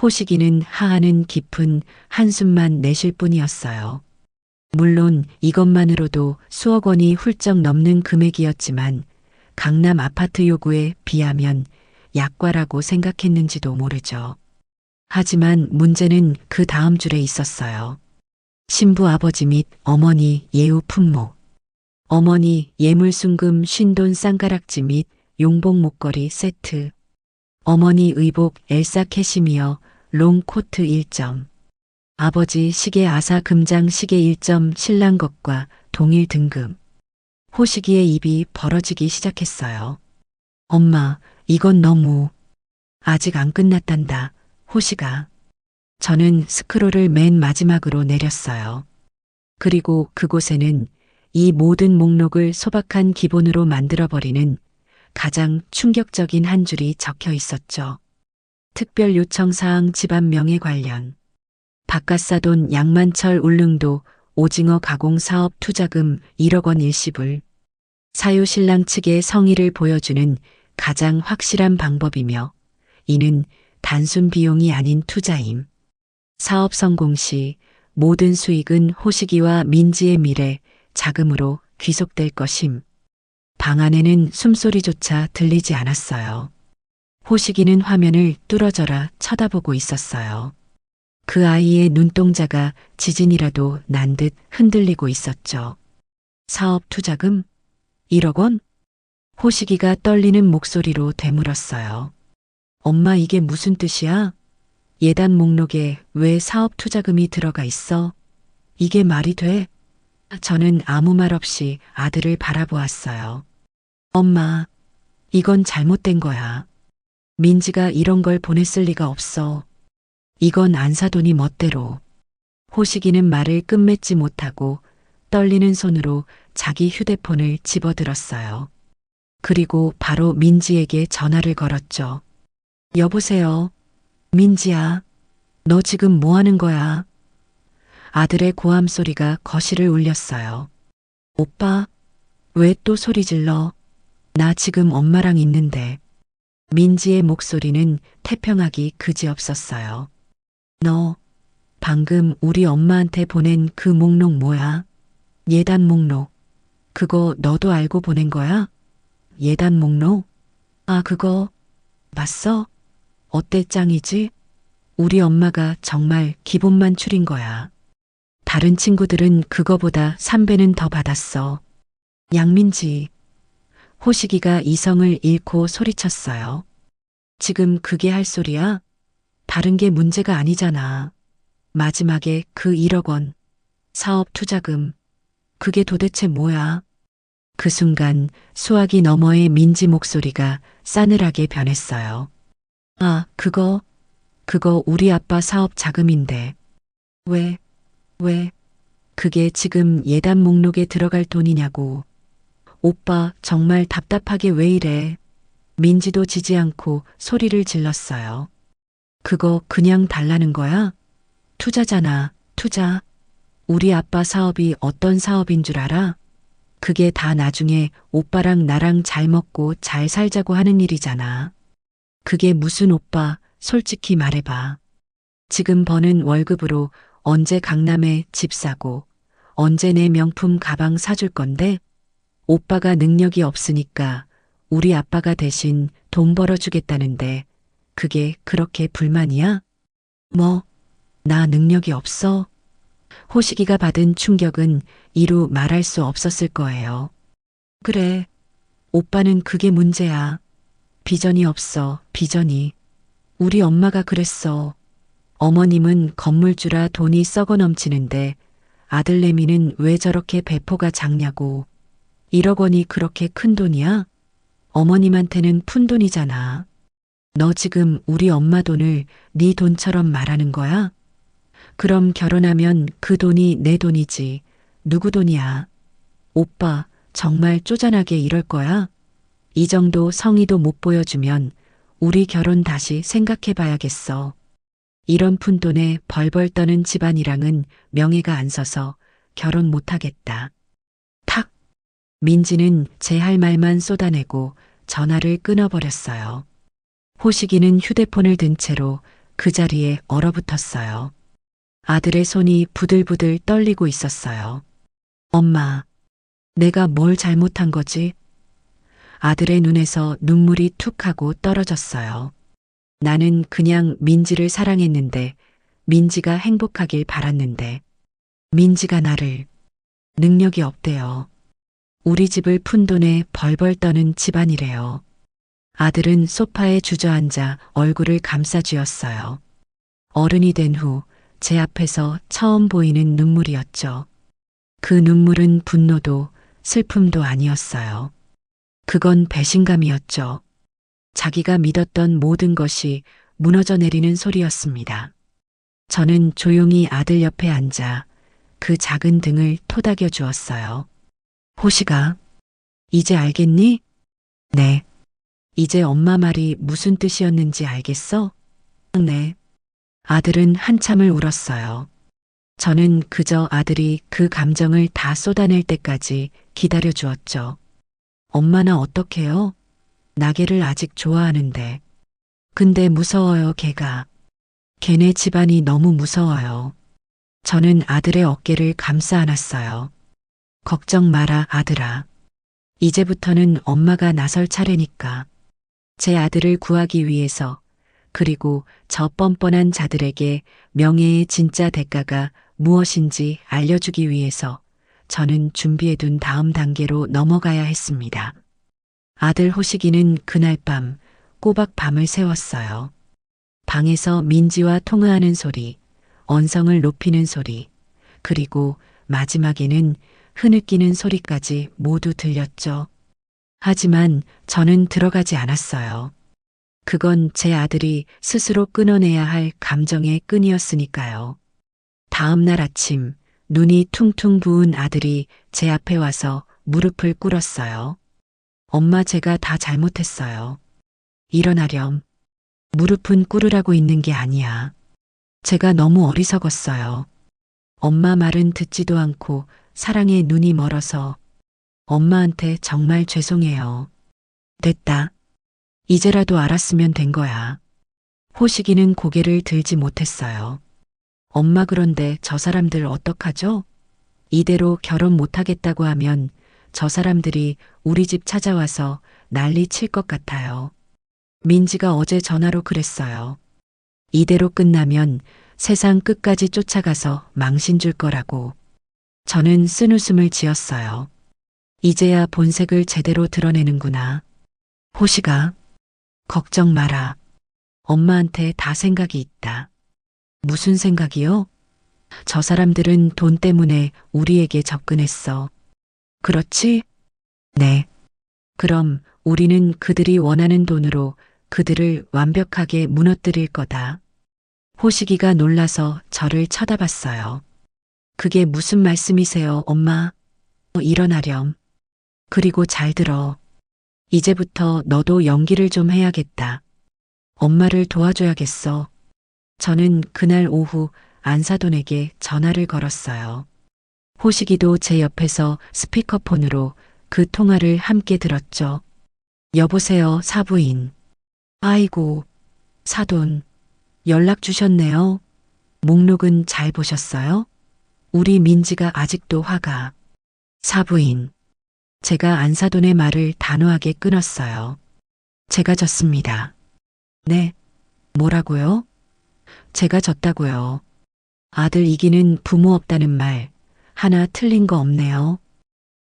Speaker 2: 호식이는 하하는 깊은 한숨만 내쉴 뿐이었어요. 물론 이것만으로도 수억 원이 훌쩍 넘는 금액이었지만 강남 아파트 요구에 비하면 약과라고 생각했는지도 모르죠. 하지만 문제는 그 다음 줄에 있었어요. 신부 아버지 및 어머니 예우 품목. 어머니 예물순금 쉰돈 쌍가락지 및 용복 목걸이 세트. 어머니 의복 엘사 캐시미어 롱 코트 1점. 아버지 시계 아사 금장 시계 1점 신랑 것과 동일 등급. 호식이의 입이 벌어지기 시작했어요. 엄마, 이건 너무. 아직 안 끝났단다, 호식아. 저는 스크롤을 맨 마지막으로 내렸어요. 그리고 그곳에는 이 모든 목록을 소박한 기본으로 만들어버리는 가장 충격적인 한 줄이 적혀 있었죠. 특별 요청사항 집안 명예 관련. 바깥사돈 양만철 울릉도 오징어 가공 사업 투자금 1억 원 일시불. 사유 신랑 측의 성의를 보여주는 가장 확실한 방법이며 이는 단순 비용이 아닌 투자임. 사업 성공 시 모든 수익은 호식이와 민지의 미래 자금으로 귀속될 것임. 방 안에는 숨소리조차 들리지 않았어요. 호식이는 화면을 뚫어져라 쳐다보고 있었어요. 그 아이의 눈동자가 지진이라도 난 듯 흔들리고 있었죠. 사업 투자금? 1억 원? 호식이가 떨리는 목소리로 되물었어요. 엄마 이게 무슨 뜻이야? 예단 목록에 왜 사업 투자금이 들어가 있어? 이게 말이 돼? 저는 아무 말 없이 아들을 바라보았어요. 엄마, 이건 잘못된 거야. 민지가 이런 걸 보냈을 리가 없어. 이건 안사돈이 멋대로. 호식이는 말을 끝맺지 못하고 떨리는 손으로 자기 휴대폰을 집어들었어요. 그리고 바로 민지에게 전화를 걸었죠. 여보세요. 민지야, 너 지금 뭐 하는 거야? 아들의 고함 소리가 거실을 울렸어요. 오빠, 왜 또 소리 질러? 나 지금 엄마랑 있는데. 민지의 목소리는 태평하기 그지없었어요. 너 방금 우리 엄마한테 보낸 그 목록 뭐야? 예단 목록. 그거 너도 알고 보낸 거야? 예단 목록? 아, 그거 봤어? 어때 짱이지? 우리 엄마가 정말 기본만 추린 거야. 다른 친구들은 그거보다 3배는 더 받았어. 양민지. 호식이가 이성을 잃고 소리쳤어요. 지금 그게 할 소리야? 다른 게 문제가 아니잖아. 마지막에 그 1억 원. 사업 투자금. 그게 도대체 뭐야? 그 순간 수화기 너머의 민지 목소리가 싸늘하게 변했어요. 아, 그거 우리 아빠 사업 자금인데. 왜? 그게 지금 예단 목록에 들어갈 돈이냐고. 오빠 정말 답답하게 왜 이래. 민지도 지지 않고 소리를 질렀어요. 그거 그냥 달라는 거야? 투자잖아, 투자. 우리 아빠 사업이 어떤 사업인 줄 알아? 그게 다 나중에 오빠랑 나랑 잘 먹고 잘 살자고 하는 일이잖아. 그게 무슨 오빠, 솔직히 말해봐. 지금 버는 월급으로 언제 강남에 집 사고, 언제 내 명품 가방 사줄 건데? 오빠가 능력이 없으니까 우리 아빠가 대신 돈 벌어주겠다는데 그게 그렇게 불만이야? 뭐, 나 능력이 없어? 호식이가 받은 충격은 이루 말할 수 없었을 거예요. 그래, 오빠는 그게 문제야. 비전이 없어, 비전이. 우리 엄마가 그랬어. 어머님은 건물주라 돈이 썩어 넘치는데 아들내미는 왜 저렇게 배포가 작냐고. 1억 원이 그렇게 큰 돈이야? 어머님한테는 푼돈이잖아. 너 지금 우리 엄마 돈을 네 돈처럼 말하는 거야? 그럼 결혼하면 그 돈이 내 돈이지. 누구 돈이야? 오빠, 정말 쪼잔하게 이럴 거야? 이 정도 성의도 못 보여주면 우리 결혼 다시 생각해 봐야겠어. 이런 푼돈에 벌벌 떠는 집안이랑은 명예가 안 서서 결혼 못 하겠다. 탁! 민지는 제 할 말만 쏟아내고 전화를 끊어버렸어요. 호식이는 휴대폰을 든 채로 그 자리에 얼어붙었어요. 아들의 손이 부들부들 떨리고 있었어요. 엄마, 내가 뭘 잘못한 거지? 아들의 눈에서 눈물이 툭 하고 떨어졌어요. 나는 그냥 민지를 사랑했는데, 민지가 행복하길 바랐는데, 민지가 나를 능력이 없대요. 우리 집을 푼돈에 벌벌 떠는 집안이래요. 아들은 소파에 주저앉아 얼굴을 감싸쥐었어요. 어른이 된 후 제 앞에서 처음 보이는 눈물이었죠. 그 눈물은 분노도 슬픔도 아니었어요. 그건 배신감이었죠. 자기가 믿었던 모든 것이 무너져 내리는 소리였습니다. 저는 조용히 아들 옆에 앉아 그 작은 등을 토닥여 주었어요. 호시가, 이제 알겠니? 네. 이제 엄마 말이 무슨 뜻이었는지 알겠어? 네. 아들은 한참을 울었어요. 저는 그저 아들이 그 감정을 다 쏟아낼 때까지 기다려 주었죠. 엄마나 어떡해요? 나게를 아직 좋아하는데. 근데 무서워요, 걔가. 걔네 집안이 너무 무서워요. 저는 아들의 어깨를 감싸 안았어요. 걱정 마라, 아들아. 이제부터는 엄마가 나설 차례니까. 제 아들을 구하기 위해서, 그리고 저 뻔뻔한 자들에게 명예의 진짜 대가가 무엇인지 알려주기 위해서 저는 준비해둔 다음 단계로 넘어가야 했습니다. 아들 호식이는 그날 밤 꼬박 밤을 새웠어요. 방에서 민지와 통화하는 소리, 언성을 높이는 소리, 그리고 마지막에는 흐느끼는 소리까지 모두 들렸죠. 하지만 저는 들어가지 않았어요. 그건 제 아들이 스스로 끊어내야 할 감정의 끈이었으니까요. 다음 날 아침 눈이 퉁퉁 부은 아들이 제 앞에 와서 무릎을 꿇었어요. 엄마, 제가 다 잘못했어요. 일어나렴. 무릎은 꿇으라고 있는 게 아니야. 제가 너무 어리석었어요. 엄마 말은 듣지도 않고 사랑에 눈이 멀어서 엄마한테 정말 죄송해요. 됐다. 이제라도 알았으면 된 거야. 호식이는 고개를 들지 못했어요. 엄마, 그런데 저 사람들 어떡하죠? 이대로 결혼 못하겠다고 하면 저 사람들이 우리 집 찾아와서 난리 칠 것 같아요. 민지가 어제 전화로 그랬어요. 이대로 끝나면 세상 끝까지 쫓아가서 망신 줄 거라고. 저는 쓴웃음을 지었어요. 이제야 본색을 제대로 드러내는구나. 호시가, 걱정 마라. 엄마한테 다 생각이 있다. 무슨 생각이요? 저 사람들은 돈 때문에 우리에게 접근했어. 그렇지? 네. 그럼 우리는 그들이 원하는 돈으로 그들을 완벽하게 무너뜨릴 거다. 호식이가 놀라서 저를 쳐다봤어요. 그게 무슨 말씀이세요, 엄마? 일어나렴. 그리고 잘 들어. 이제부터 너도 연기를 좀 해야겠다. 엄마를 도와줘야겠어. 저는 그날 오후 안사돈에게 전화를 걸었어요. 호식이도 제 옆에서 스피커폰으로 그 통화를 함께 들었죠. 여보세요, 사부인. 아이고, 사돈. 연락 주셨네요. 목록은 잘 보셨어요? 우리 민지가 아직도 화가. 사부인. 제가 안사돈의 말을 단호하게 끊었어요. 제가 졌습니다. 네. 뭐라고요? 제가 졌다고요. 아들 이기는 부모 없다는 말 하나 틀린 거 없네요.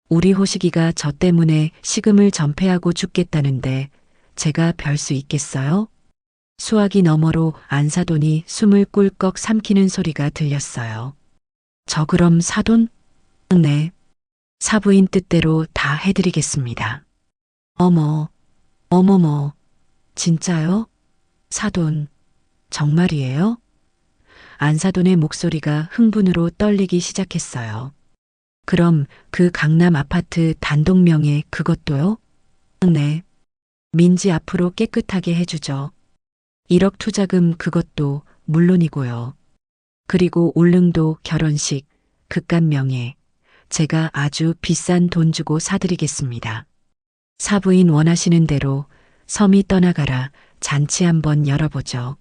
Speaker 2: 우리 호식이가 저 때문에 식음을 전폐하고 죽겠다는데 제가 별 수 있겠어요? 수화기 너머로 안사돈이 숨을 꿀꺽 삼키는 소리가 들렸어요. 저 그럼 사돈? 네. 사부인 뜻대로 다 해드리겠습니다. 어머, 어머머, 진짜요? 사돈, 정말이에요? 안사돈의 목소리가 흥분으로 떨리기 시작했어요. 그럼 그 강남 아파트 단독명예 그것도요? 네. 민지 앞으로 깨끗하게 해주죠. 1억 투자금 그것도 물론이고요. 그리고 울릉도 결혼식, 극간명예, 제가 아주 비싼 돈 주고 사드리겠습니다. 사부인 원하시는 대로 섬이 떠나가라 잔치 한번 열어보죠.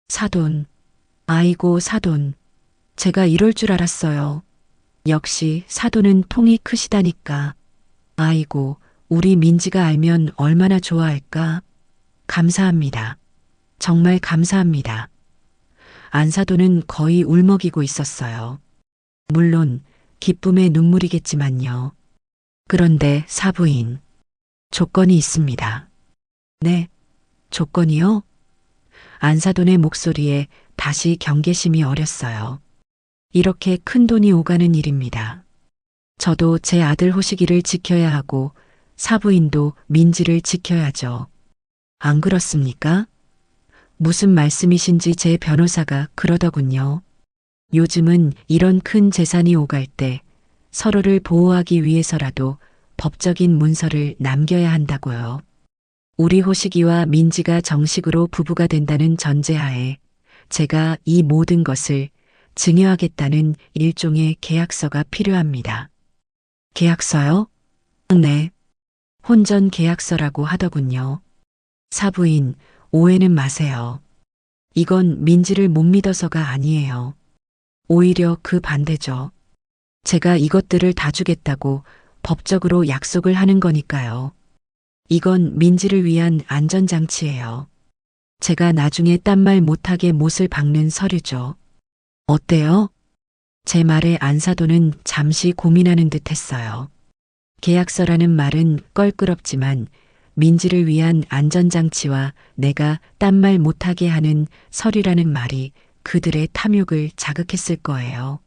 Speaker 2: 사돈, 아이고 사돈, 제가 이럴 줄 알았어요. 역시 사돈은 통이 크시다니까. 아이고, 우리 민지가 알면 얼마나 좋아할까? 감사합니다. 정말 감사합니다. 안사돈은 거의 울먹이고 있었어요. 물론 기쁨의 눈물이겠지만요. 그런데 사부인, 조건이 있습니다. 네, 조건이요? 안사돈의 목소리에 다시 경계심이 어렸어요. 이렇게 큰 돈이 오가는 일입니다. 저도 제 아들 호식이를 지켜야 하고 사부인도 민지를 지켜야죠. 안 그렇습니까? 무슨 말씀이신지 제 변호사가 그러더군요. 요즘은 이런 큰 재산이 오갈 때 서로를 보호하기 위해서라도 법적인 문서를 남겨야 한다고요. 우리 호식이와 민지가 정식으로 부부가 된다는 전제하에 제가 이 모든 것을 증여하겠다는 일종의 계약서가 필요합니다. 계약서요? 네. 혼전 계약서라고 하더군요. 사부인, 오해는 마세요. 이건 민지를 못 믿어서가 아니에요. 오히려 그 반대죠. 제가 이것들을 다 주겠다고 법적으로 약속을 하는 거니까요. 이건 민지를 위한 안전장치예요. 제가 나중에 딴말 못하게 못을 박는 서류죠. 어때요? 제 말에 안사돈은 잠시 고민하는 듯 했어요. 계약서라는 말은 껄끄럽지만 민지를 위한 안전장치와 내가 딴말 못하게 하는 서류라는 말이 그들의 탐욕을 자극했을 거예요.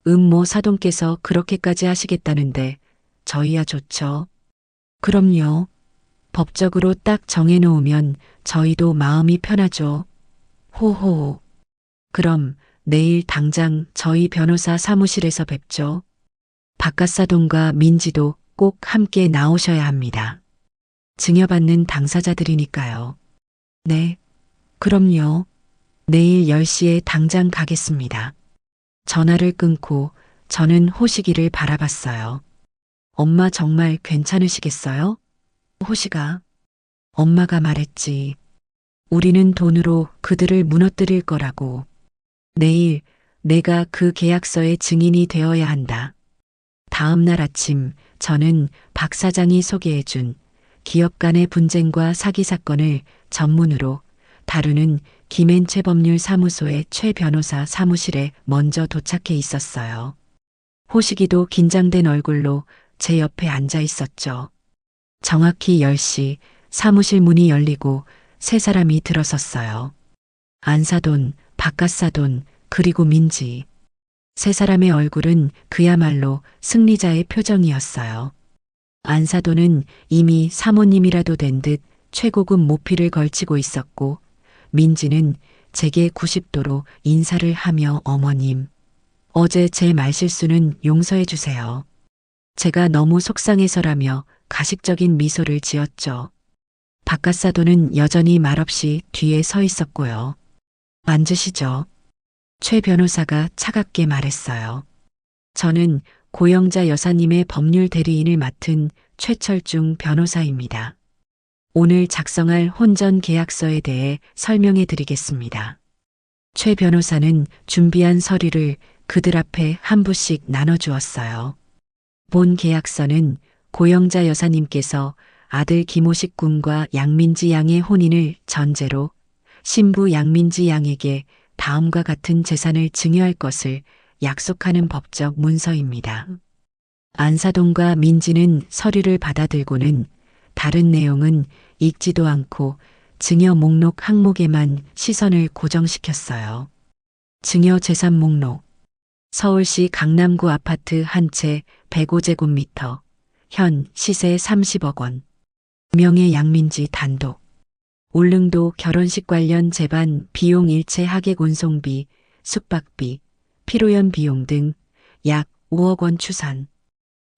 Speaker 2: 모 사돈께서 그렇게까지 하시겠다는데 저희야 좋죠. 그럼요. 법적으로 딱 정해놓으면 저희도 마음이 편하죠. 호호. 그럼 내일 당장 저희 변호사 사무실에서 뵙죠. 박갓사돈과 민지도 꼭 함께 나오셔야 합니다. 증여받는 당사자들이니까요. 네, 그럼요. 내일 10시에 당장 가겠습니다. 전화를 끊고 저는 호식이를 바라봤어요. 엄마 정말 괜찮으시겠어요? 호식아, 엄마가 말했지. 우리는 돈으로 그들을 무너뜨릴 거라고. 내일 내가 그 계약서의 증인이 되어야 한다. 다음 날 아침 저는 박 사장이 소개해준 기업 간의 분쟁과 사기 사건을 전문으로 다루는 김앤최 법률사무소의 최 변호사 사무실에 먼저 도착해 있었어요. 호식이도 긴장된 얼굴로 제 옆에 앉아 있었죠. 정확히 10시 사무실 문이 열리고 세 사람이 들어섰어요. 안사돈, 박갓사돈, 그리고 민지. 세 사람의 얼굴은 그야말로 승리자의 표정이었어요. 안사돈은 이미 사모님이라도 된 듯 최고급 모피를 걸치고 있었고, 민지는 제게 90도로 인사를 하며 어머님, 어제 제 말실수는 용서해 주세요. 제가 너무 속상해서라며 가식적인 미소를 지었죠. 박갓사돈은 여전히 말없이 뒤에 서 있었고요. 앉으시죠. 최 변호사가 차갑게 말했어요. 저는 고영자 여사님의 법률 대리인을 맡은 최철중 변호사입니다. 오늘 작성할 혼전 계약서에 대해 설명해 드리겠습니다. 최 변호사는 준비한 서류를 그들 앞에 한 부씩 나눠주었어요. 본 계약서는 고영자 여사님께서 아들 김호식 군과 양민지 양의 혼인을 전제로 신부 양민지 양에게 다음과 같은 재산을 증여할 것을 약속하는 법적 문서입니다. 안사돈과 민지는 서류를 받아들고는 다른 내용은 읽지도 않고 증여 목록 항목에만 시선을 고정시켰어요. 증여 재산 목록. 서울시 강남구 아파트 한 채 105제곱미터. 현 시세 30억 원. 명예 양민지 단독. 울릉도 결혼식 관련 제반 비용 일체 하객 운송비, 숙박비, 피로연 비용 등 약 5억 원 추산.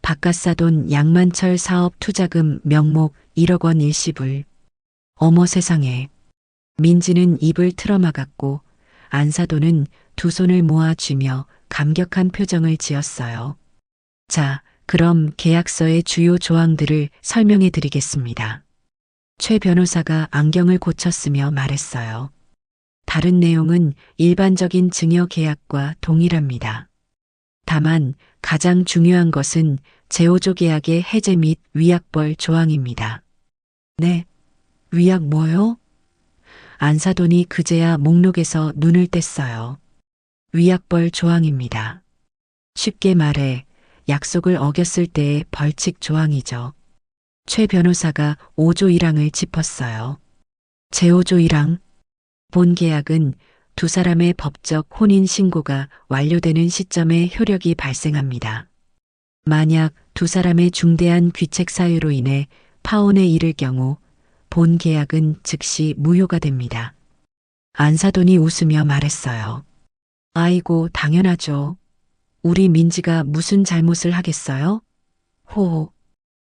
Speaker 2: 바깥사돈 양만철 사업 투자금 명목 1억 원 일시불. 어머 세상에. 민지는 입을 틀어막았고 안사돈은 두 손을 모아쥐며 감격한 표정을 지었어요. 자, 그럼 계약서의 주요 조항들을 설명해 드리겠습니다. 최 변호사가 안경을 고쳤으며 말했어요. 다른 내용은 일반적인 증여 계약과 동일합니다. 다만 가장 중요한 것은 제5조 계약의 해제 및 위약벌 조항입니다. 네, 위약 뭐요? 안사돈이 그제야 목록에서 눈을 뗐어요. 위약벌 조항입니다. 쉽게 말해 약속을 어겼을 때의 벌칙 조항이죠. 최 변호사가 5조 1항을 짚었어요. 제5조 1항. 본 계약은 두 사람의 법적 혼인 신고가 완료되는 시점에 효력이 발생합니다. 만약 두 사람의 중대한 귀책 사유로 인해 파혼에 이를 경우 본 계약은 즉시 무효가 됩니다. 안사돈이 웃으며 말했어요. 아이고, 당연하죠. 우리 민지가 무슨 잘못을 하겠어요? 호호.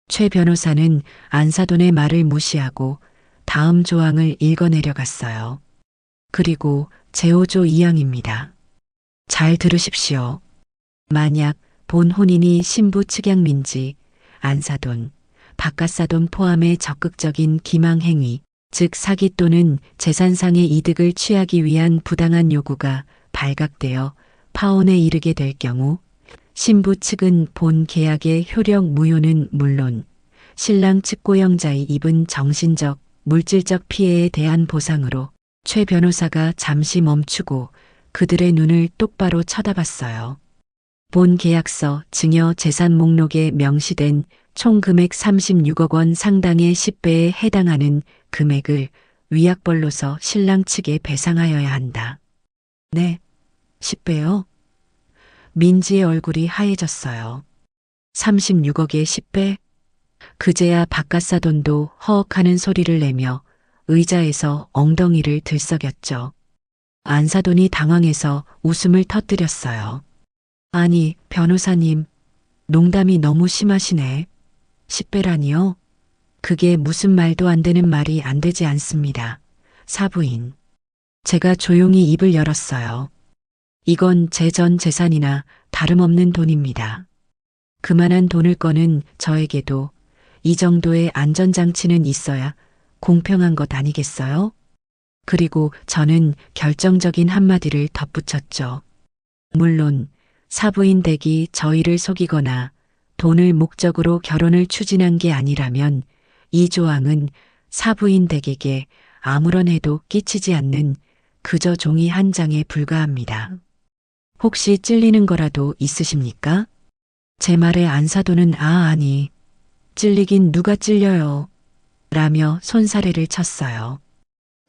Speaker 2: 최 변호사는 안사돈의 말을 무시하고 다음 조항을 읽어내려갔어요. 그리고 제5조 2항입니다. 잘 들으십시오. 만약 본 혼인이 신부 측양 민지, 안사돈, 바깥사돈 포함의 적극적인 기망행위, 즉 사기 또는 재산상의 이득을 취하기 위한 부당한 요구가 발각되어 파혼에 이르게 될 경우 신부 측은 본 계약의 효력 무효는 물론 신랑 측 고영자의 입은 정신적, 물질적 피해에 대한 보상으로 최 변호사가 잠시 멈추고 그들의 눈을 똑바로 쳐다봤어요. 본 계약서 증여 재산 목록에 명시된 총 금액 36억 원 상당의 10배에 해당하는 금액을 위약벌로서 신랑 측에 배상하여야 한다. 네, 10배요? 민지의 얼굴이 하얘졌어요. 36억에 10배? 그제야 바깥사돈도 허헉하는 소리를 내며 의자에서 엉덩이를 들썩였죠. 안사돈이 당황해서 웃음을 터뜨렸어요. 아니, 변호사님, 농담이 너무 심하시네. 10배라니요? 그게 무슨 말도 안 되는 말이 안 되지 않습니다. 사부인. 제가 조용히 입을 열었어요. 이건 제 전 재산이나 다름없는 돈입니다. 그만한 돈을 거는 저에게도 이 정도의 안전장치는 있어야 공평한 것 아니겠어요? 그리고 저는 결정적인 한마디를 덧붙였죠. 물론 사부인 댁이 저희를 속이거나 돈을 목적으로 결혼을 추진한 게 아니라면 이 조항은 사부인 댁에게 아무런 해도 끼치지 않는 그저 종이 한 장에 불과합니다. 혹시 찔리는 거라도 있으십니까? 제 말에 안사돈은 아니, 찔리긴 누가 찔려요. 라며 손사래를 쳤어요.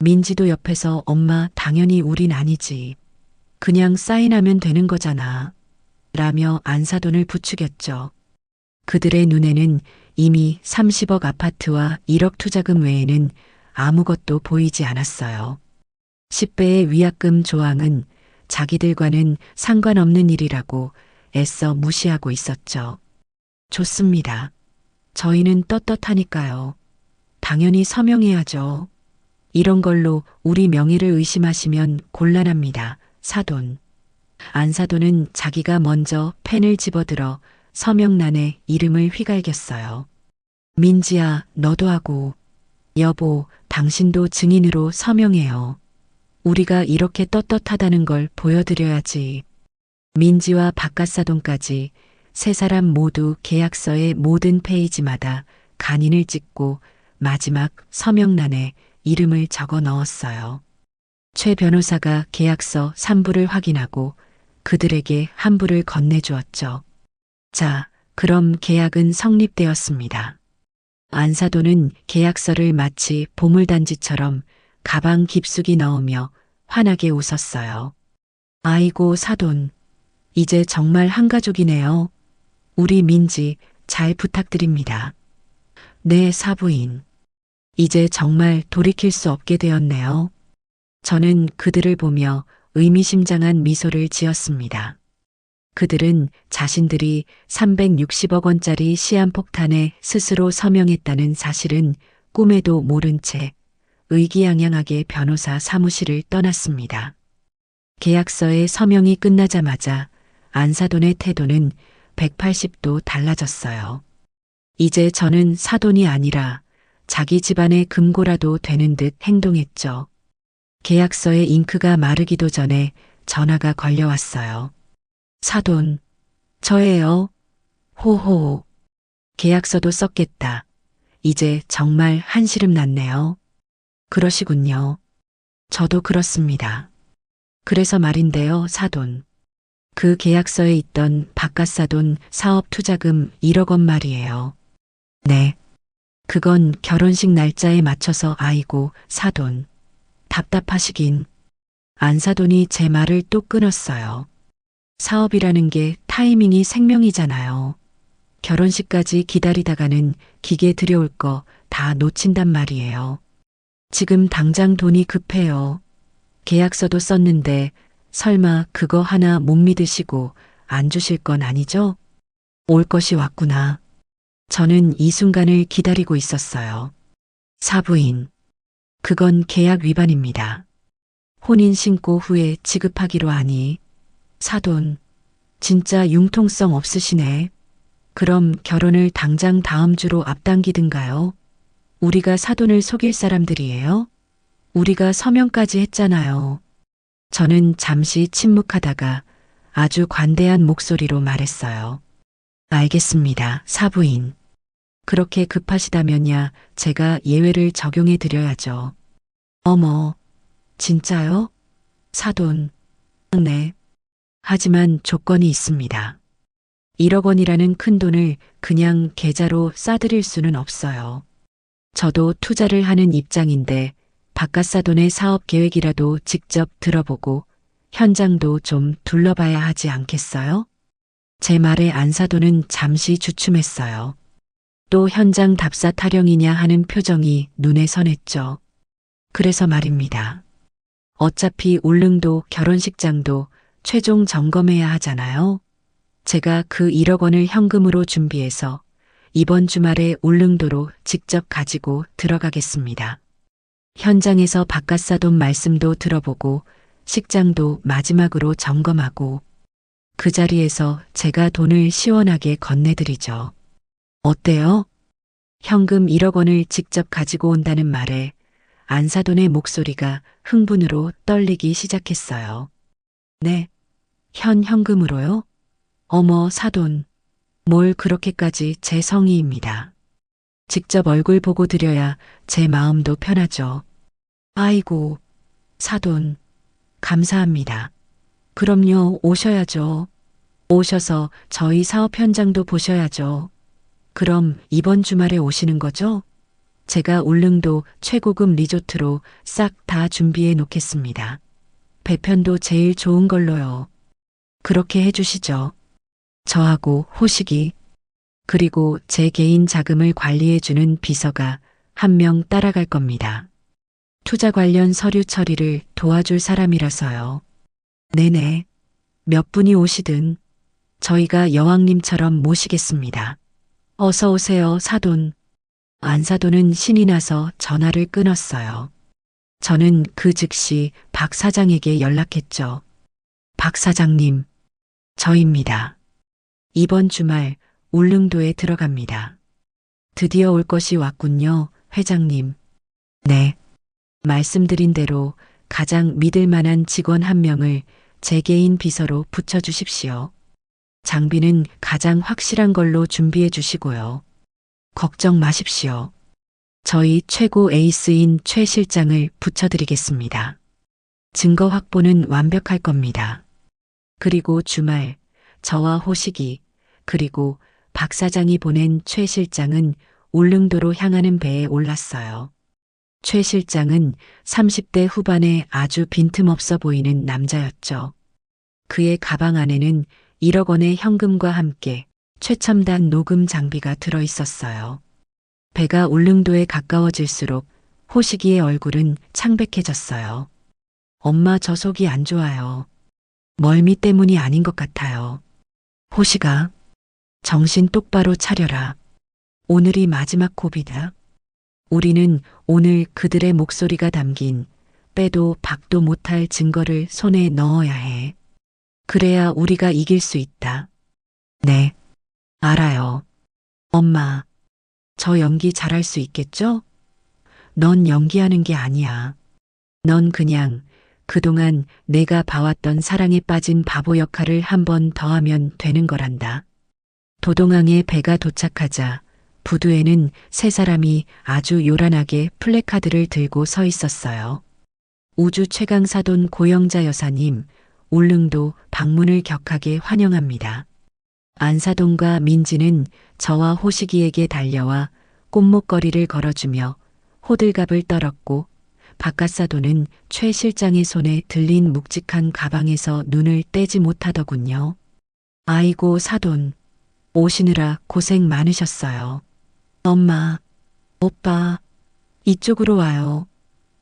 Speaker 2: 민지도 옆에서 엄마 당연히 우린 아니지. 그냥 사인하면 되는 거잖아. 라며 안사돈을 부추겼죠. 그들의 눈에는 이미 30억 아파트와 1억 투자금 외에는 아무것도 보이지 않았어요. 10배의 위약금 조항은 자기들과는 상관없는 일이라고 애써 무시하고 있었죠. 좋습니다. 저희는 떳떳하니까요. 당연히 서명해야죠. 이런 걸로 우리 명예를 의심하시면 곤란합니다. 사돈. 안사돈은 자기가 먼저 펜을 집어들어 서명란에 이름을 휘갈겼어요. 민지야, 너도 하고. 여보, 당신도 증인으로 서명해요. 우리가 이렇게 떳떳하다는 걸 보여드려야지. 민지와 바깥사돈까지 세 사람 모두 계약서의 모든 페이지마다 간인을 찍고 마지막 서명란에 이름을 적어 넣었어요. 최 변호사가 계약서 3부를 확인하고 그들에게 한 부를 건네주었죠. 자, 그럼 계약은 성립되었습니다. 안사돈은 계약서를 마치 보물단지처럼 가방 깊숙이 넣으며 환하게 웃었어요. 아이고 사돈, 이제 정말 한가족이네요. 우리 민지 잘 부탁드립니다. 네, 사부인. 이제 정말 돌이킬 수 없게 되었네요. 저는 그들을 보며 의미심장한 미소를 지었습니다. 그들은 자신들이 360억 원짜리 시한폭탄에 스스로 서명했다는 사실은 꿈에도 모른 채 의기양양하게 변호사 사무실을 떠났습니다. 계약서의 서명이 끝나자마자 안사돈의 태도는 180도 달라졌어요. 이제 저는 사돈이 아니라 자기 집안의 금고라도 되는 듯 행동했죠. 계약서의 잉크가 마르기도 전에 전화가 걸려왔어요. 사돈, 저예요. 호호. 계약서도 썼겠다. 이제 정말 한시름 났네요. 그러시군요. 저도 그렇습니다. 그래서 말인데요, 사돈. 그 계약서에 있던 바깥사돈 사업 투자금 1억 원 말이에요. 네. 그건 결혼식 날짜에 맞춰서 아이고, 사돈. 답답하시긴. 안사돈이 제 말을 또 끊었어요. 사업이라는 게 타이밍이 생명이잖아요. 결혼식까지 기다리다가는 기계 들여올 거 다 놓친단 말이에요. 지금 당장 돈이 급해요. 계약서도 썼는데 설마 그거 하나 못 믿으시고 안 주실 건 아니죠? 올 것이 왔구나. 저는 이 순간을 기다리고 있었어요. 사부인. 그건 계약 위반입니다. 혼인 신고 후에 지급하기로 하니. 사돈. 진짜 융통성 없으시네. 그럼 결혼을 당장 다음 주로 앞당기든가요? 우리가 사돈을 속일 사람들이에요? 우리가 서명까지 했잖아요. 저는 잠시 침묵하다가 아주 관대한 목소리로 말했어요. 알겠습니다, 사부인. 그렇게 급하시다면야 제가 예외를 적용해 드려야죠. 어머, 진짜요? 사돈. 네. 하지만 조건이 있습니다. 1억 원이라는 큰 돈을 그냥 계좌로 싸드릴 수는 없어요. 저도 투자를 하는 입장인데 바깥사돈의 사업 계획이라도 직접 들어보고 현장도 좀 둘러봐야 하지 않겠어요? 제 말에 안사돈은 잠시 주춤했어요. 또 현장 답사 타령이냐 하는 표정이 눈에 선했죠. 그래서 말입니다. 어차피 울릉도 결혼식장도 최종 점검해야 하잖아요. 제가 그 1억 원을 현금으로 준비해서 이번 주말에 울릉도로 직접 가지고 들어가겠습니다. 현장에서 바깥사돈 말씀도 들어보고 식장도 마지막으로 점검하고 그 자리에서 제가 돈을 시원하게 건네드리죠. 어때요? 현금 1억 원을 직접 가지고 온다는 말에 안사돈의 목소리가 흥분으로 떨리기 시작했어요. 네. 현금으로요? 어머, 사돈. 뭘 그렇게까지 제 성의입니다. 직접 얼굴 보고 드려야 제 마음도 편하죠. 아이고, 사돈. 감사합니다. 그럼요, 오셔야죠. 오셔서 저희 사업 현장도 보셔야죠. 그럼 이번 주말에 오시는 거죠? 제가 울릉도 최고급 리조트로 싹 다 준비해 놓겠습니다. 배편도 제일 좋은 걸로요. 그렇게 해주시죠. 저하고 호식이 그리고 제 개인 자금을 관리해주는 비서가 한 명 따라갈 겁니다. 투자 관련 서류 처리를 도와줄 사람이라서요. 네네. 몇 분이 오시든 저희가 여왕님처럼 모시겠습니다. 어서 오세요, 사돈. 안사돈은 신이 나서 전화를 끊었어요. 저는 그 즉시 박 사장에게 연락했죠. 박 사장님, 저입니다. 이번 주말 울릉도에 들어갑니다. 드디어 올 것이 왔군요, 회장님. 네. 말씀드린 대로 가장 믿을 만한 직원 한 명을 제 개인 비서로 붙여주십시오. 장비는 가장 확실한 걸로 준비해 주시고요. 걱정 마십시오. 저희 최고 에이스인 최 실장을 붙여드리겠습니다. 증거 확보는 완벽할 겁니다. 그리고 주말 저와 호식이 그리고 박 사장이 보낸 최 실장은 울릉도로 향하는 배에 올랐어요. 최 실장은 30대 후반에 아주 빈틈없어 보이는 남자였죠. 그의 가방 안에는 1억 원의 현금과 함께 최첨단 녹음 장비가 들어 있었어요. 배가 울릉도에 가까워질수록 호식이의 얼굴은 창백해졌어요. 엄마, 저 속이 안 좋아요. 멀미 때문이 아닌 것 같아요. 호식아, 정신 똑바로 차려라. 오늘이 마지막 고비다. 우리는 오늘 그들의 목소리가 담긴 빼도 박도 못할 증거를 손에 넣어야 해. 그래야 우리가 이길 수 있다. 네, 알아요. 엄마, 저 연기 잘할 수 있겠죠? 넌 연기하는 게 아니야. 넌 그냥 그동안 내가 봐왔던 사랑에 빠진 바보 역할을 한 번 더 하면 되는 거란다. 도동항에 배가 도착하자 부두에는 세 사람이 아주 요란하게 플래카드를 들고 서 있었어요. 우주 최강 사돈 고영자 여사님, 울릉도 방문을 격하게 환영합니다. 안사돈과 민지는 저와 호식이에게 달려와 꽃목걸이를 걸어주며 호들갑을 떨었고, 박갓사돈은 최 실장의 손에 들린 묵직한 가방에서 눈을 떼지 못하더군요. 아이고 사돈, 오시느라 고생 많으셨어요. 엄마, 오빠, 이쪽으로 와요.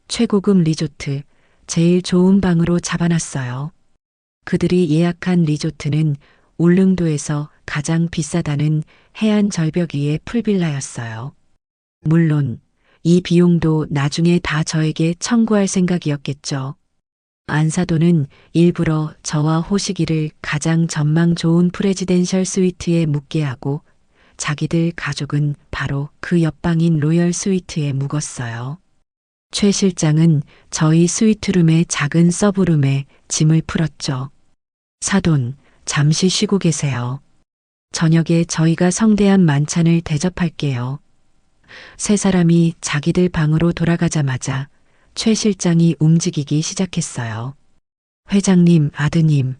Speaker 2: 최고급 리조트, 제일 좋은 방으로 잡아놨어요. 그들이 예약한 리조트는 울릉도에서 가장 비싸다는 해안 절벽 위의 풀빌라였어요. 물론 이 비용도 나중에 다 저에게 청구할 생각이었겠죠. 안사돈은 일부러 저와 호식이를 가장 전망 좋은 프레지덴셜 스위트에 묵게 하고 자기들 가족은 바로 그 옆방인 로열 스위트에 묵었어요. 최 실장은 저희 스위트룸의 작은 서브룸에 짐을 풀었죠. 사돈, 잠시 쉬고 계세요. 저녁에 저희가 성대한 만찬을 대접할게요. 세 사람이 자기들 방으로 돌아가자마자 최 실장이 움직이기 시작했어요. 회장님, 아드님,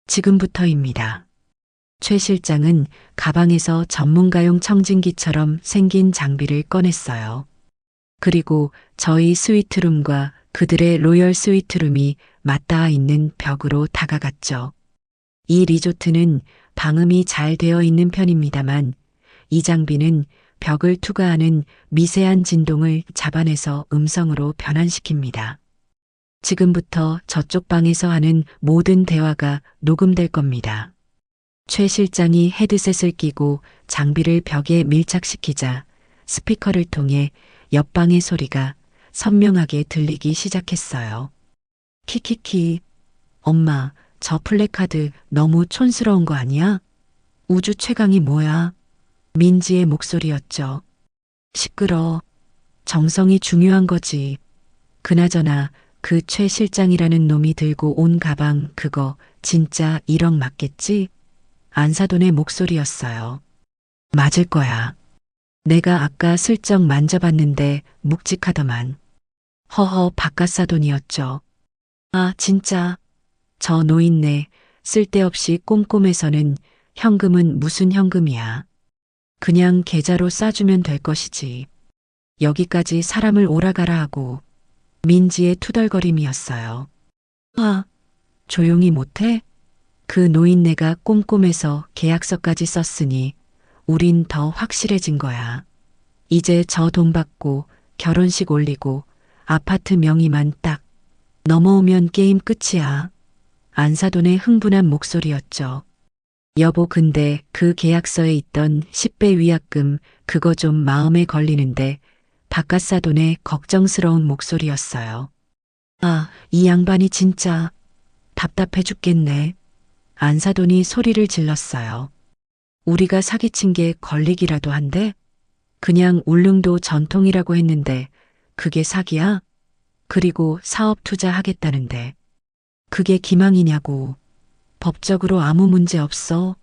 Speaker 2: 지금부터입니다. 최 실장은 가방에서 전문가용 청진기처럼 생긴 장비를 꺼냈어요. 그리고 저희 스위트룸과 그들의 로열 스위트룸이 맞닿아 있는 벽으로 다가갔죠. 이 리조트는 방음이 잘 되어 있는 편입니다만 이 장비는 벽을 투과하는 미세한 진동을 잡아내서 음성으로 변환시킵니다. 지금부터 저쪽 방에서 하는 모든 대화가 녹음될 겁니다. 최 실장이 헤드셋을 끼고 장비를 벽에 밀착시키자 스피커를 통해 옆방의 소리가 선명하게 들리기 시작했어요. 키키키, 엄마, 저 플래카드 너무 촌스러운 거 아니야? 우주 최강이 뭐야? 민지의 목소리였죠. 시끄러. 정성이 중요한 거지. 그나저나 그 최 실장이라는 놈이 들고 온 가방 그거 진짜 1억 맞겠지? 안사돈의 목소리였어요. 맞을 거야. 내가 아까 슬쩍 만져봤는데 묵직하더만. 허허, 박갓사돈이었죠. 아, 진짜. 저 노인네 쓸데없이 꼼꼼해서는 현금은 무슨 현금이야. 그냥 계좌로 싸주면 될 것이지. 여기까지 사람을 오라가라 하고. 민지의 투덜거림이었어요. 아, 조용히 못해? 그 노인네가 꼼꼼해서 계약서까지 썼으니 우린 더 확실해진 거야. 이제 저 돈 받고 결혼식 올리고 아파트 명의만 딱 넘어오면 게임 끝이야. 안사돈의 흥분한 목소리였죠. 여보, 근데 그 계약서에 있던 10배 위약금 그거 좀 마음에 걸리는데. 박갓사돈의 걱정스러운 목소리였어요. 아, 이 양반이 진짜 답답해 죽겠네. 안사돈이 소리를 질렀어요. 우리가 사기친 게 걸리기라도 한데? 그냥 울릉도 전통이라고 했는데 그게 사기야? 그리고 사업 투자하겠다는데. 그게 기망이냐고. 법적으로 아무 문제 없어.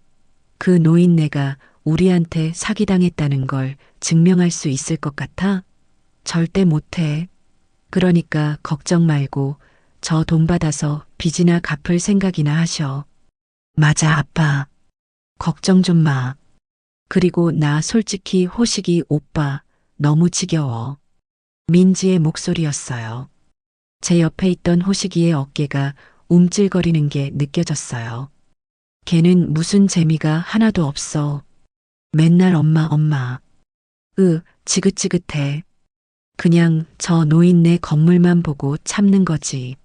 Speaker 2: 그 노인네가 우리한테 사기당했다는 걸 증명할 수 있을 것 같아? 절대 못해. 그러니까 걱정 말고 저 돈 받아서 빚이나 갚을 생각이나 하셔. 맞아, 아빠. 걱정 좀 마. 그리고 나 솔직히 호식이 오빠 너무 지겨워. 민지의 목소리였어요. 제 옆에 있던 호식이의 어깨가 움찔거리는 게 느껴졌어요. 걔는 무슨 재미가 하나도 없어. 맨날 엄마 엄마. 지긋지긋해. 그냥 저 노인네 건물만 보고 참는 거지.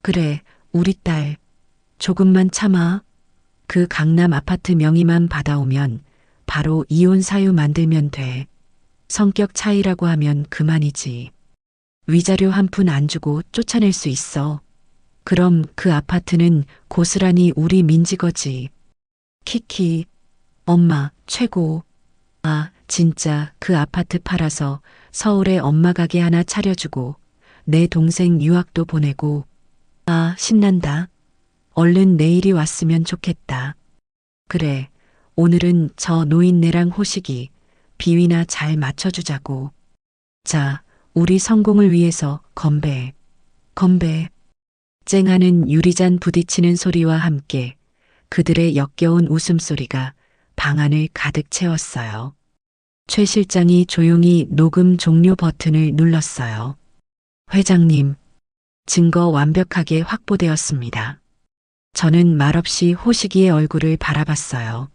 Speaker 2: 그래, 우리 딸. 조금만 참아. 그 강남 아파트 명의만 받아오면 바로 이혼 사유 만들면 돼. 성격 차이라고 하면 그만이지. 위자료 한 푼 안 주고 쫓아낼 수 있어. 그럼 그 아파트는 고스란히 우리 민지 거지. 키키. 엄마, 최고. 아, 진짜 그 아파트 팔아서 서울에 엄마 가게 하나 차려주고 내 동생 유학도 보내고. 아, 신난다. 얼른 내일이 왔으면 좋겠다. 그래, 오늘은 저 노인네랑 호식이 비위나 잘 맞춰주자고. 자, 우리 성공을 위해서 건배. 건배. 쨍하는 유리잔 부딪히는 소리와 함께 그들의 역겨운 웃음소리가 방 안을 가득 채웠어요. 최 실장이 조용히 녹음 종료 버튼을 눌렀어요. 회장님, 증거 완벽하게 확보되었습니다. 저는 말없이 호식이의 얼굴을 바라봤어요.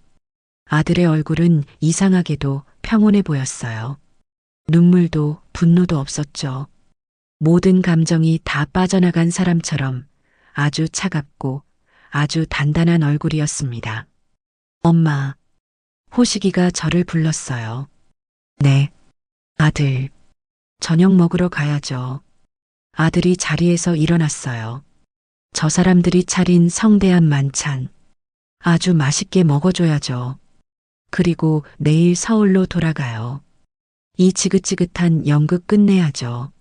Speaker 2: 아들의 얼굴은 이상하게도 평온해 보였어요. 눈물도 분노도 없었죠. 모든 감정이 다 빠져나간 사람처럼 아주 차갑고 아주 단단한 얼굴이었습니다. 엄마, 호식이가 저를 불렀어요. 네, 아들, 저녁 먹으러 가야죠. 아들이 자리에서 일어났어요. 저 사람들이 차린 성대한 만찬. 아주 맛있게 먹어줘야죠. 그리고 내일 서울로 돌아가요. 이 지긋지긋한 연극 끝내야죠.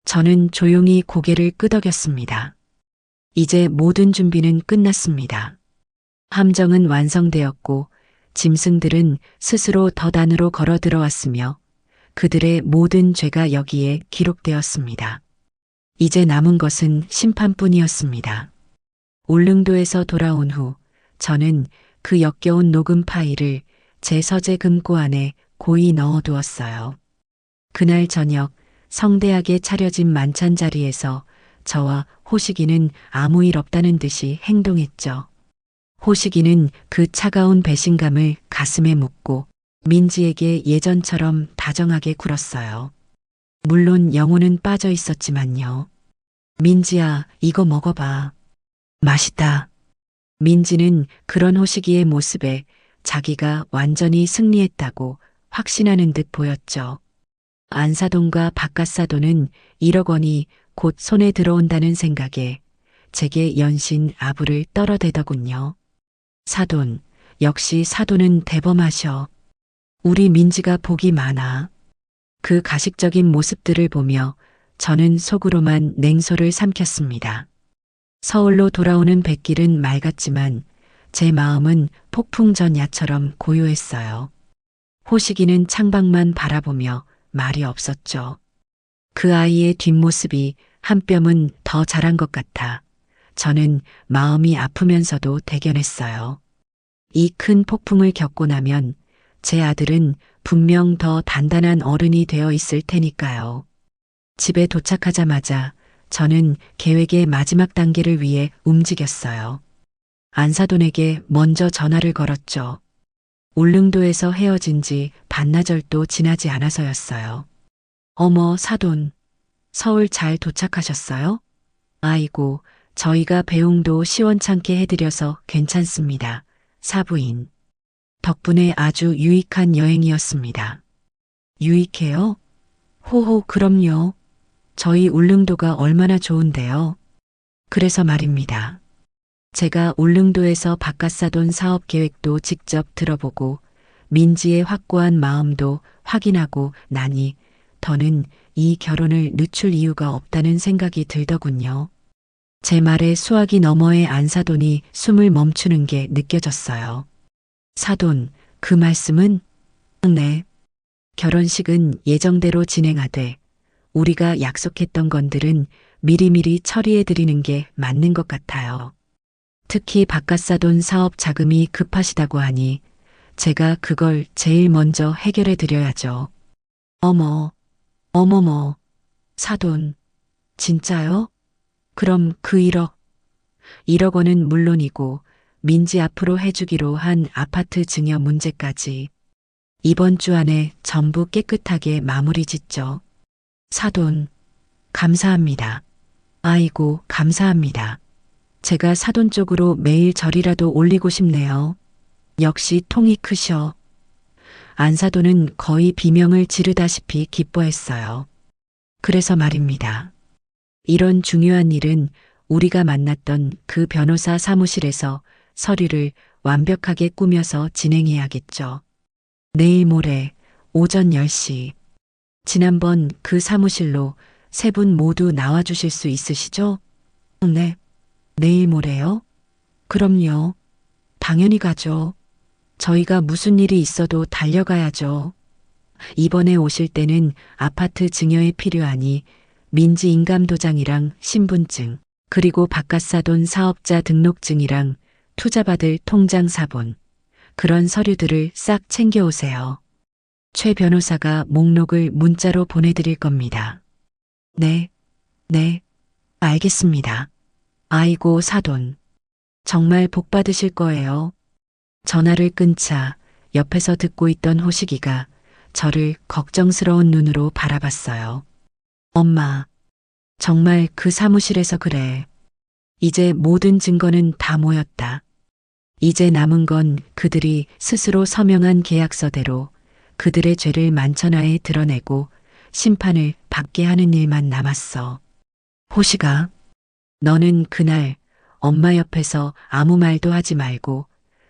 Speaker 2: 저는 조용히 고개를 끄덕였습니다. 이제 모든 준비는 끝났습니다. 함정은 완성되었고 짐승들은 스스로 덫 안으로 걸어 들어왔으며 그들의 모든 죄가 여기에 기록되었습니다. 이제 남은 것은 심판뿐이었습니다. 울릉도에서 돌아온 후 저는 그 역겨운 녹음 파일을 제 서재 금고 안에 고이 넣어두었어요. 그날 저녁 성대하게 차려진 만찬 자리에서 저와 호식이는 아무 일 없다는 듯이 행동했죠. 호식이는 그 차가운 배신감을 가슴에 묻고 민지에게 예전처럼 다정하게 굴었어요. 물론 영혼은 빠져 있었지만요. 민지야, 이거 먹어봐. 맛있다. 민지는 그런 호식이의 모습에 자기가 완전히 승리했다고 확신하는 듯 보였죠. 안사돈과 바깥사돈은 1억 원이 곧 손에 들어온다는 생각에 제게 연신 아부를 떨어대더군요. 사돈, 역시 사돈은 대범하셔. 우리 민지가 복이 많아. 그 가식적인 모습들을 보며 저는 속으로만 냉소를 삼켰습니다. 서울로 돌아오는 뱃길은 맑았지만 제 마음은 폭풍전 야처럼 고요했어요. 호식이는 창밖만 바라보며 말이 없었죠. 그 아이의 뒷모습이 한 뼘은 더 자란 것 같아 저는 마음이 아프면서도 대견했어요. 이 큰 폭풍을 겪고 나면 제 아들은 분명 더 단단한 어른이 되어 있을 테니까요. 집에 도착하자마자 저는 계획의 마지막 단계를 위해 움직였어요. 안사돈에게 먼저 전화를 걸었죠. 울릉도에서 헤어진 지 반나절도 지나지 않아서였어요. 어머, 사돈. 서울 잘 도착하셨어요? 아이고, 저희가 배웅도 시원찮게 해드려서 괜찮습니다. 사부인. 덕분에 아주 유익한 여행이었습니다. 유익해요? 호호, 그럼요. 저희 울릉도가 얼마나 좋은데요. 그래서 말입니다. 제가 울릉도에서 바깥사돈 사업 계획도 직접 들어보고 민지의 확고한 마음도 확인하고 나니 더는 이 결혼을 늦출 이유가 없다는 생각이 들더군요. 제 말에 수화기 너머의 안사돈이 숨을 멈추는 게 느껴졌어요. 사돈, 그 말씀은? 네. 결혼식은 예정대로 진행하되 우리가 약속했던 건들은 미리미리 처리해드리는 게 맞는 것 같아요. 특히 바깥사돈 사업 자금이 급하시다고 하니 제가 그걸 제일 먼저 해결해 드려야죠. 어머, 어머머, 사돈, 진짜요? 그럼 그 1억 원은 물론이고 민지 앞으로 해주기로 한 아파트 증여 문제까지 이번 주 안에 전부 깨끗하게 마무리 짓죠. 사돈, 감사합니다. 아이고, 감사합니다. 제가 사돈 쪽으로 매일 절이라도 올리고 싶네요. 역시 통이 크셔. 안사돈은 거의 비명을 지르다시피 기뻐했어요. 그래서 말입니다. 이런 중요한 일은 우리가 만났던 그 변호사 사무실에서 서류를 완벽하게 꾸며서 진행해야겠죠. 내일 모레 오전 10시. 지난번 그 사무실로 세 분 모두 나와주실 수 있으시죠? 네. 내일 모레요? 그럼요. 당연히 가죠. 저희가 무슨 일이 있어도 달려가야죠. 이번에 오실 때는 아파트 증여에 필요하니 민지 인감도장이랑 신분증, 그리고 바깥사돈 사업자 등록증이랑 투자받을 통장 사본, 그런 서류들을 싹 챙겨오세요. 최 변호사가 목록을 문자로 보내드릴 겁니다. 네, 네, 알겠습니다. 아이고, 사돈. 정말 복 받으실 거예요. 전화를 끊자 옆에서 듣고 있던 호식이가 저를 걱정스러운 눈으로 바라봤어요. 엄마, 정말 그 사무실에서 그래. 이제 모든 증거는 다 모였다. 이제 남은 건 그들이 스스로 서명한 계약서대로 그들의 죄를 만천하에 드러내고 심판을 받게 하는 일만 남았어. 호식아, 너는 그날 엄마 옆에서 아무 말도 하지 말고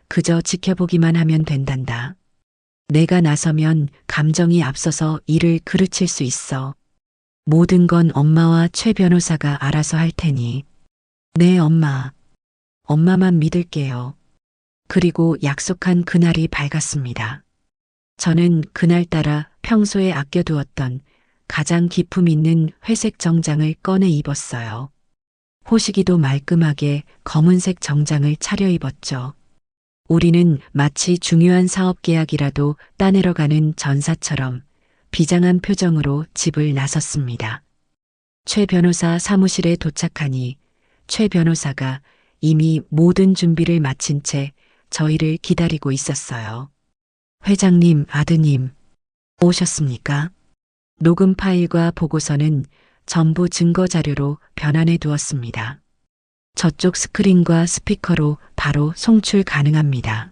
Speaker 2: 그저 지켜보기만 하면 된단다. 내가 나서면 감정이 앞서서 일을 그르칠 수 있어. 모든 건 엄마와 최 변호사가 알아서 할 테니. 네, 엄마. 엄마만 믿을게요. 그리고 약속한 그날이 밝았습니다. 저는 그날따라 평소에 아껴두었던 가장 기품 있는 회색 정장을 꺼내 입었어요. 호식이도 말끔하게 검은색 정장을 차려입었죠. 우리는 마치 중요한 사업 계약이라도 따내러 가는 전사처럼 비장한 표정으로 집을 나섰습니다. 최 변호사 사무실에 도착하니 최 변호사가 이미 모든 준비를 마친 채 저희를 기다리고 있었어요. 회장님, 아드님, 오셨습니까? 녹음 파일과 보고서는 전부 증거 자료로 변환해 두었습니다. 저쪽 스크린과 스피커로 바로 송출 가능합니다.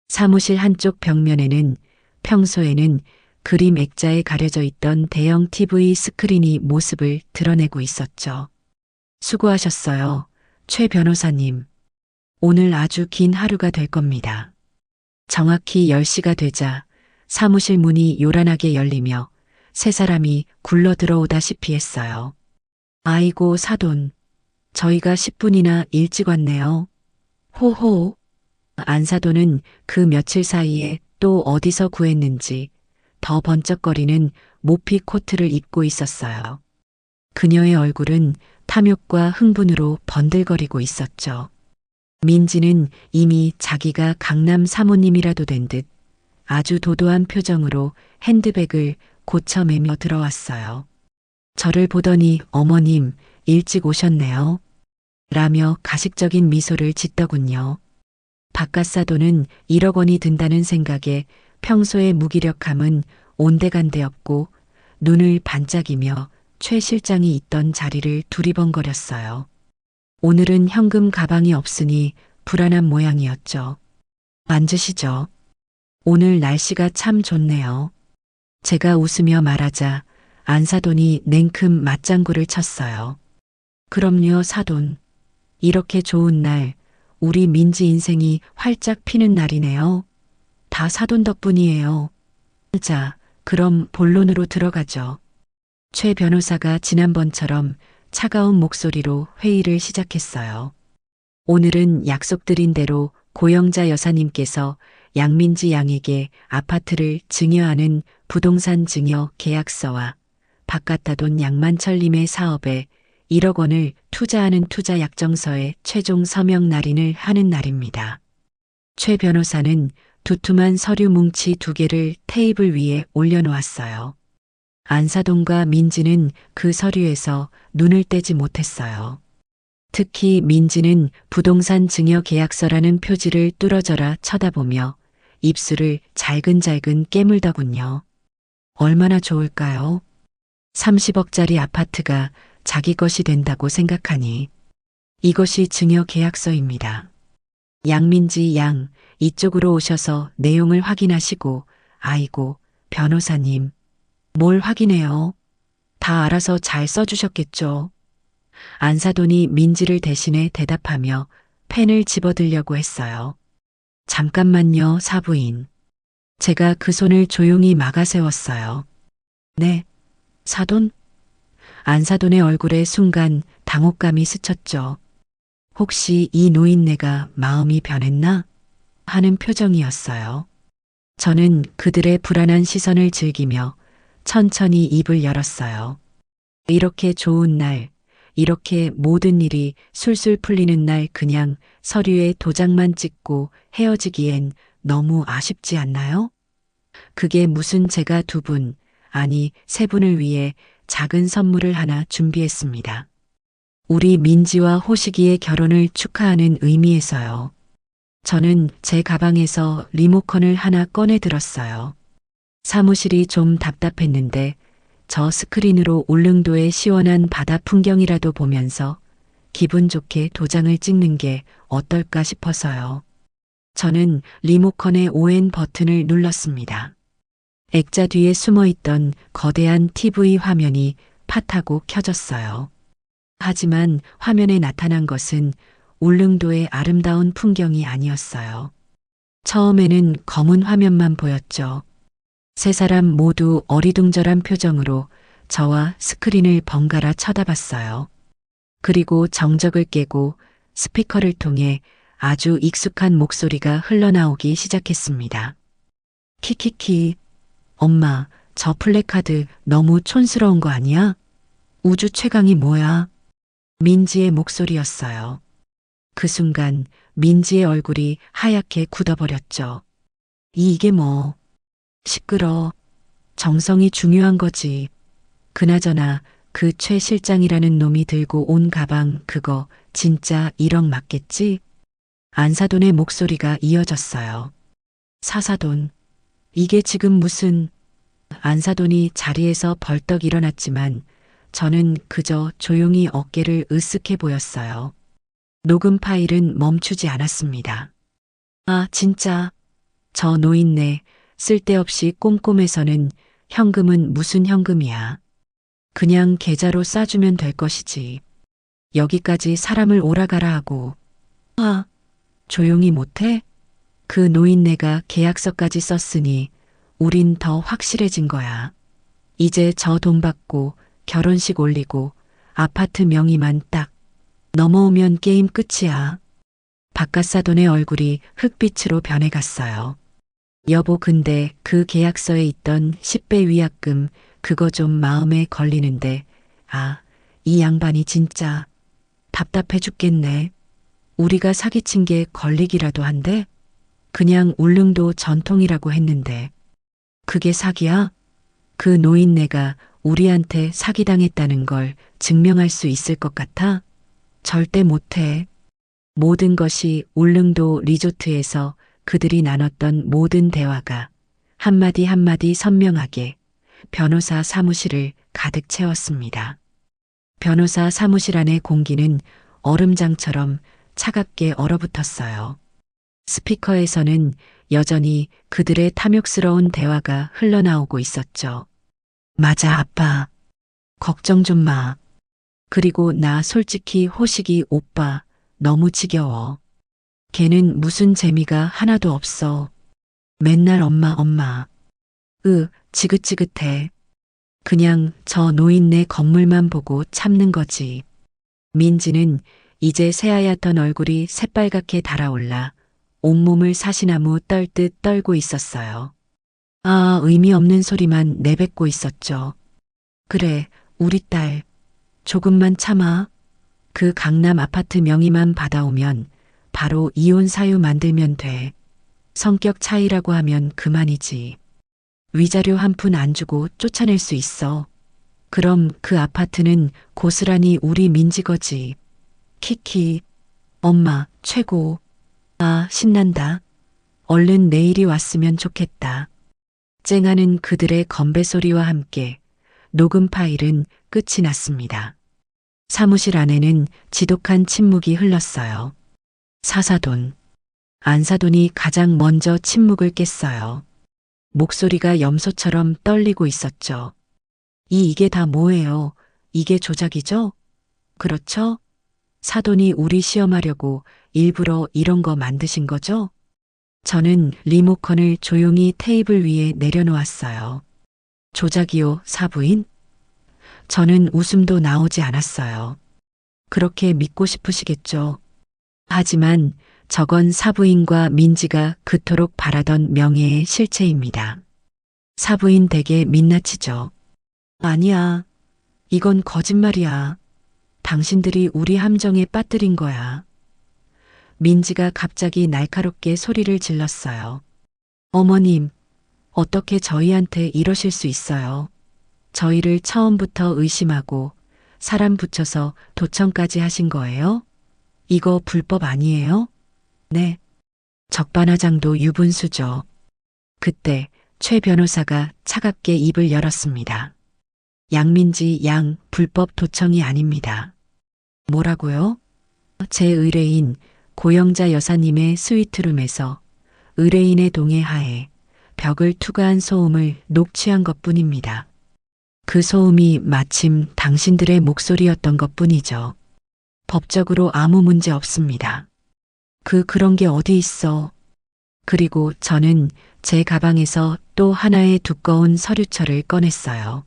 Speaker 2: 사무실 한쪽 벽면에는 평소에는 그림 액자에 가려져 있던 대형 TV 스크린이 모습을 드러내고 있었죠. 수고하셨어요, 최 변호사님. 오늘 아주 긴 하루가 될 겁니다. 정확히 10시가 되자 사무실 문이 요란하게 열리며 세 사람이 굴러 들어오다시피 했어요. 아이고, 사돈. 저희가 10분이나 일찍 왔네요. 호호. 안사돈은 그 며칠 사이에 또 어디서 구했는지 더 번쩍거리는 모피 코트를 입고 있었어요. 그녀의 얼굴은 탐욕과 흥분으로 번들거리고 있었죠. 민지는 이미 자기가 강남 사모님이라도 된 듯 아주 도도한 표정으로 핸드백을 고쳐매며 들어왔어요. 저를 보더니 어머님 일찍 오셨네요. 라며 가식적인 미소를 짓더군요. 바깥사돈은 1억 원이 든다는 생각에 평소의 무기력함은 온데간데 없고 눈을 반짝이며 최 실장이 있던 자리를 두리번거렸어요. 오늘은 현금 가방이 없으니 불안한 모양이었죠. 앉으시죠. 오늘 날씨가 참 좋네요. 제가 웃으며 말하자 안사돈이 냉큼 맞장구를 쳤어요. 그럼요, 사돈. 이렇게 좋은 날 우리 민지 인생이 활짝 피는 날이네요. 다 사돈 덕분이에요. 자, 그럼 본론으로 들어가죠. 최 변호사가 지난번처럼 차가운 목소리로 회의를 시작했어요. 오늘은 약속드린 대로 고영자 여사님께서 양민지 양에게 아파트를 증여하는 부동산 증여 계약서와 바깥다돈 양만철님의 사업에 1억 원을 투자하는 투자 약정서에 최종 서명 날인을 하는 날입니다. 최 변호사는 두툼한 서류 뭉치 2개를 테이블 위에 올려놓았어요. 안사돈과 민지는 그 서류에서 눈을 떼지 못했어요. 특히 민지는 부동산 증여 계약서라는 표지를 뚫어져라 쳐다보며 입술을 잘근잘근 깨물더군요. 얼마나 좋을까요? 30억짜리 아파트가 자기 것이 된다고 생각하니. 이것이 증여 계약서입니다. 양민지 양, 이쪽으로 오셔서 내용을 확인하시고, 아이고, 변호사님, 뭘 확인해요? 다 알아서 잘 써주셨겠죠? 안사돈이 민지를 대신해 대답하며 펜을 집어들려고 했어요. 잠깐만요, 사부인. 제가 그 손을 조용히 막아세웠어요. 네, 사돈? 안사돈의 얼굴에 순간 당혹감이 스쳤죠. 혹시 이 노인네가 마음이 변했나? 하는 표정이었어요. 저는 그들의 불안한 시선을 즐기며 천천히 입을 열었어요. 이렇게 좋은 날, 이렇게 모든 일이 술술 풀리는 날 그냥 서류에 도장만 찍고 헤어지기엔 너무 아쉽지 않나요? 그게 무슨 제가 2분, 아니 3분을 위해 작은 선물을 하나 준비했습니다. 우리 민지와 호식이의 결혼을 축하하는 의미에서요. 저는 제 가방에서 리모컨을 하나 꺼내 들었어요. 사무실이 좀 답답했는데 저 스크린으로 울릉도의 시원한 바다 풍경이라도 보면서 기분 좋게 도장을 찍는 게 어떨까 싶어서요. 저는 리모컨의 ON 버튼을 눌렀습니다. 액자 뒤에 숨어있던 거대한 TV 화면이 팟하고 켜졌어요. 하지만 화면에 나타난 것은 울릉도의 아름다운 풍경이 아니었어요. 처음에는 검은 화면만 보였죠. 3사람 모두 어리둥절한 표정으로 저와 스크린을 번갈아 쳐다봤어요. 그리고 정적을 깨고 스피커를 통해 아주 익숙한 목소리가 흘러나오기 시작했습니다. 키키키, 엄마, 저 플래카드 너무 촌스러운 거 아니야? 우주 최강이 뭐야? 민지의 목소리였어요. 그 순간 민지의 얼굴이 하얗게 굳어버렸죠. 이게 뭐? 시끄러. 정성이 중요한 거지. 그나저나 그 최 실장이라는 놈이 들고 온 가방 그거 진짜 1억 맞겠지? 안사돈의 목소리가 이어졌어요. 사사돈. 이게 지금 무슨... 안사돈이 자리에서 벌떡 일어났지만 저는 그저 조용히 어깨를 으쓱해 보였어요. 녹음 파일은 멈추지 않았습니다. 아, 진짜. 저 노인네 쓸데없이 꼼꼼해서는 현금은 무슨 현금이야. 그냥 계좌로 싸주면 될 것이지. 여기까지 사람을 오라가라 하고. 아, 조용히 못해? 그 노인네가 계약서까지 썼으니 우린 더 확실해진 거야. 이제 저 돈 받고 결혼식 올리고 아파트 명의만 딱 넘어오면 게임 끝이야. 바깥사돈의 얼굴이 흑빛으로 변해갔어요. 여보, 근데 그 계약서에 있던 10배 위약금 그거 좀 마음에 걸리는데, 아, 이 양반이 진짜 답답해 죽겠네. 우리가 사기친 게 걸리기라도 한데? 그냥 울릉도 전통이라고 했는데. 그게 사기야? 그 노인네가 우리한테 사기당했다는 걸 증명할 수 있을 것 같아? 절대 못해. 모든 것이 울릉도 리조트에서 그들이 나눴던 모든 대화가 한마디 한마디 선명하게 변호사 사무실을 가득 채웠습니다. 변호사 사무실 안의 공기는 얼음장처럼 차갑게 얼어붙었어요. 스피커에서는 여전히 그들의 탐욕스러운 대화가 흘러나오고 있었죠. 맞아, 아빠. 걱정 좀 마. 그리고 나 솔직히 호식이 오빠 너무 지겨워. 걔는 무슨 재미가 하나도 없어. 맨날 엄마, 엄마. 지긋지긋해. 그냥 저 노인네 건물만 보고 참는 거지. 민지는 이제 새하얗던 얼굴이 새빨갛게 달아올라 온몸을 사시나무 떨듯 떨고 있었어요. 아, 의미 없는 소리만 내뱉고 있었죠. 그래, 우리 딸. 조금만 참아. 그 강남 아파트 명의만 받아오면 바로 이혼 사유 만들면 돼. 성격 차이라고 하면 그만이지. 위자료 한 푼 안 주고 쫓아낼 수 있어. 그럼 그 아파트는 고스란히 우리 민지 거지. 키키. 엄마, 최고. 아, 신난다. 얼른 내일이 왔으면 좋겠다. 쨍하는 그들의 건배 소리와 함께 녹음 파일은 끝이 났습니다. 사무실 안에는 지독한 침묵이 흘렀어요. 사사돈. 안사돈이 가장 먼저 침묵을 깼어요. 목소리가 염소처럼 떨리고 있었죠. 이게 다 뭐예요? 이게 조작이죠? 그렇죠? 사돈이 우리 시험하려고 일부러 이런 거 만드신 거죠? 저는 리모컨을 조용히 테이블 위에 내려놓았어요. 조작이요, 사부인? 저는 웃음도 나오지 않았어요. 그렇게 믿고 싶으시겠죠. 하지만 저건 사부인과 민지가 그토록 바라던 명예의 실체입니다. 사부인 댁에 민낯이죠. 아니야. 이건 거짓말이야. 당신들이 우리 함정에 빠뜨린 거야. 민지가 갑자기 날카롭게 소리를 질렀어요. 어머님, 어떻게 저희한테 이러실 수 있어요? 저희를 처음부터 의심하고 사람 붙여서 도청까지 하신 거예요? 이거 불법 아니에요? 네. 적반하장도 유분수죠. 그때 최 변호사가 차갑게 입을 열었습니다. 양민지 양 불법 도청이 아닙니다. 뭐라고요? 제 의뢰인 고영자 여사님의 스위트룸에서 의뢰인의 동의 하에 벽을 투과한 소음을 녹취한 것뿐입니다. 그 소음이 마침 당신들의 목소리였던 것뿐이죠. 법적으로 아무 문제 없습니다. 그런 게 어디 있어. 그리고 저는 제 가방에서 또 하나의 두꺼운 서류철을 꺼냈어요.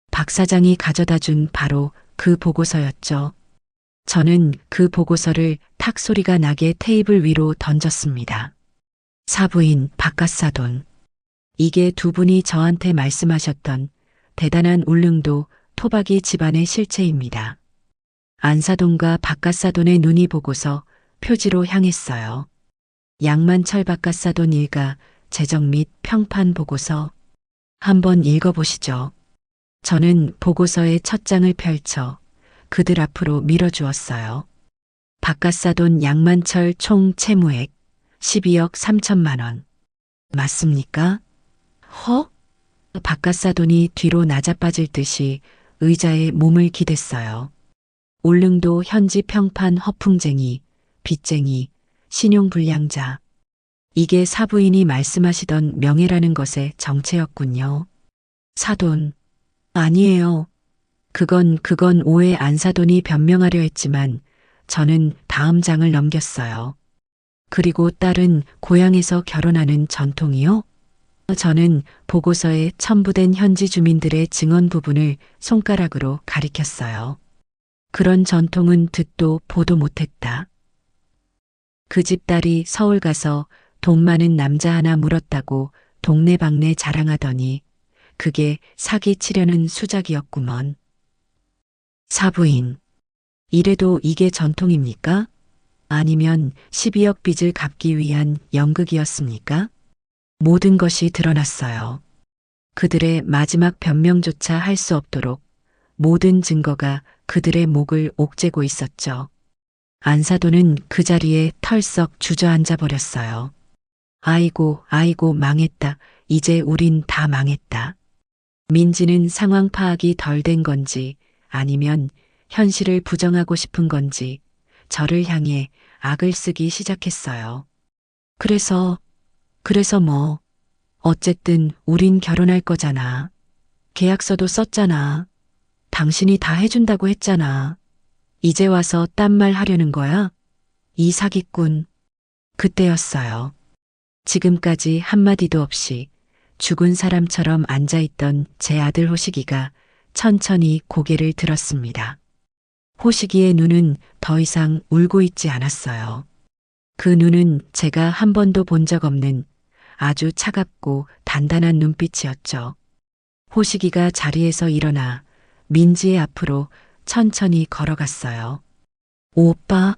Speaker 2: 박 사장이 가져다 준 바로 그 보고서였죠. 저는 그 보고서를 탁 소리가 나게 테이블 위로 던졌습니다. 사부인 박갓사돈. 이게 두 분이 저한테 말씀하셨던 대단한 울릉도 토박이 집안의 실체입니다. 안사돈과 박갓사돈의 눈이 보고서 표지로 향했어요. 양만철 박갓사돈 일가 제정 및 평판 보고서 한번 읽어보시죠. 저는 보고서의 첫 장을 펼쳐 그들 앞으로 밀어주었어요. 박갓사돈 양만철 총 채무액 12억 3천만 원. 맞습니까? 허? 박갓사돈이 뒤로 낮아빠질 듯이 의자에 몸을 기댔어요. 울릉도 현지 평판 허풍쟁이, 빚쟁이, 신용불량자. 이게 사부인이 말씀하시던 명예라는 것의 정체였군요. 사돈. 아니에요. 그건 오해. 안사돈이 변명하려 했지만 저는 다음 장을 넘겼어요. 그리고 딸은 고향에서 결혼하는 전통이요? 저는 보고서에 첨부된 현지 주민들의 증언 부분을 손가락으로 가리켰어요. 그런 전통은 듣도 보도 못했다. 그 집 딸이 서울 가서 돈 많은 남자 하나 물었다고 동네방네 자랑하더니 그게 사기 치려는 수작이었구먼. 사부인. 이래도 이게 전통입니까? 아니면 12억 빚을 갚기 위한 연극이었습니까? 모든 것이 드러났어요. 그들의 마지막 변명조차 할 수 없도록 모든 증거가 그들의 목을 옥죄고 있었죠. 안사돈은 그 자리에 털썩 주저앉아 버렸어요. 아이고, 망했다. 이제 우린 다 망했다. 민지는 상황 파악이 덜 된 건지 아니면 현실을 부정하고 싶은 건지 저를 향해 악을 쓰기 시작했어요. 그래서 뭐, 어쨌든 우린 결혼할 거잖아. 계약서도 썼잖아. 당신이 다 해준다고 했잖아. 이제 와서 딴 말 하려는 거야? 이 사기꾼. 그때였어요. 지금까지 한마디도 없이 죽은 사람처럼 앉아있던 제 아들 호식이가 천천히 고개를 들었습니다. 호식이의 눈은 더 이상 울고 있지 않았어요. 그 눈은 제가 한 번도 본 적 없는 아주 차갑고 단단한 눈빛이었죠. 호식이가 자리에서 일어나 민지의 앞으로 천천히 걸어갔어요. 오빠.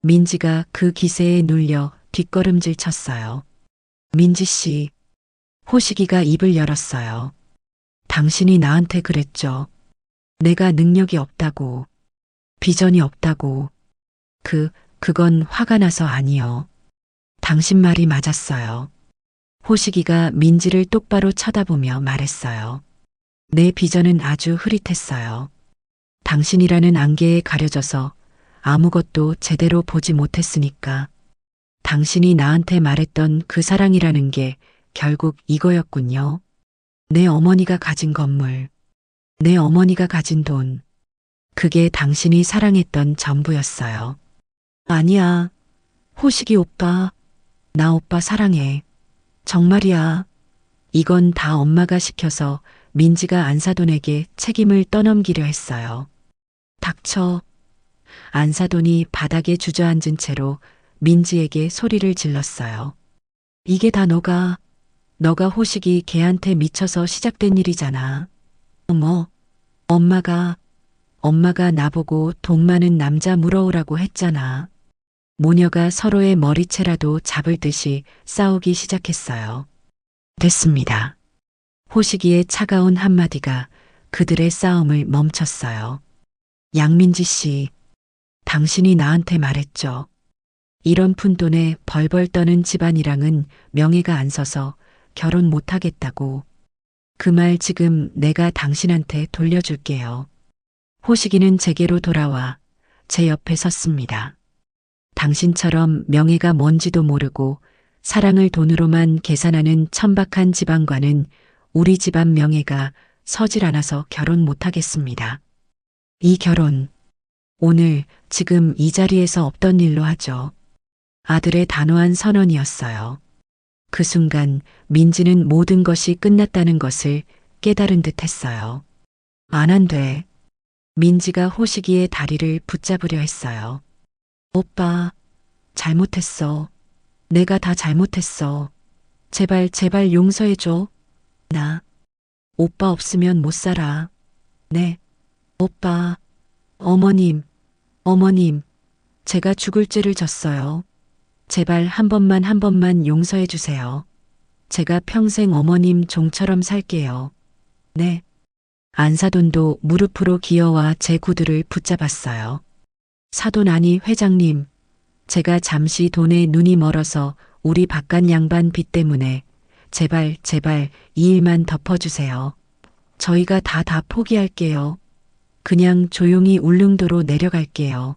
Speaker 2: 민지가 그 기세에 눌려 뒷걸음질 쳤어요. 민지 씨, 호식이가 입을 열었어요. 당신이 나한테 그랬죠. 내가 능력이 없다고, 비전이 없다고. 그건 화가 나서 아니요. 당신 말이 맞았어요. 호식이가 민지를 똑바로 쳐다보며 말했어요. 내 비전은 아주 흐릿했어요. 당신이라는 안개에 가려져서 아무것도 제대로 보지 못했으니까. 당신이 나한테 말했던 그 사랑이라는 게 결국 이거였군요. 내 어머니가 가진 건물, 내 어머니가 가진 돈, 그게 당신이 사랑했던 전부였어요. 아니야, 호식이 오빠, 나 오빠 사랑해. 정말이야. 이건 다 엄마가 시켜서 민지가 안사돈에게 책임을 떠넘기려 했어요. 닥쳐. 안사돈이 바닥에 주저앉은 채로 민지에게 소리를 질렀어요. 이게 다 너가 호식이 걔한테 미쳐서 시작된 일이잖아. 어머, 엄마가 나보고 돈 많은 남자 물어오라고 했잖아. 모녀가 서로의 머리채라도 잡을 듯이 싸우기 시작했어요. 됐습니다. 호식이의 차가운 한마디가 그들의 싸움을 멈췄어요. 양민지 씨, 당신이 나한테 말했죠. 이런 푼돈에 벌벌 떠는 집안이랑은 명예가 안 서서 결혼 못 하겠다고. 그 말 지금 내가 당신한테 돌려줄게요. 호식이는 제게로 돌아와 제 옆에 섰습니다. 당신처럼 명예가 뭔지도 모르고 사랑을 돈으로만 계산하는 천박한 집안과는 우리 집안 명예가 서질 않아서 결혼 못 하겠습니다. 이 결혼, 오늘 지금 이 자리에서 없던 일로 하죠. 아들의 단호한 선언이었어요. 그 순간 민지는 모든 것이 끝났다는 것을 깨달은 듯 했어요. 안 돼. 민지가 호식이의 다리를 붙잡으려 했어요. 오빠, 잘못했어. 내가 다 잘못했어. 제발 용서해줘. 나 오빠 없으면 못 살아. 네. 오빠, 어머님, 제가 죽을 죄를 졌어요. 제발 한 번만 용서해 주세요. 제가 평생 어머님 종처럼 살게요. 네. 안사돈도 무릎으로 기어와 제 구두를 붙잡았어요. 사돈 아니 회장님, 제가 잠시 돈에 눈이 멀어서 우리 바깥 양반 빚 때문에 제발 이 일만 덮어주세요. 저희가 다 포기할게요. 그냥 조용히 울릉도로 내려갈게요.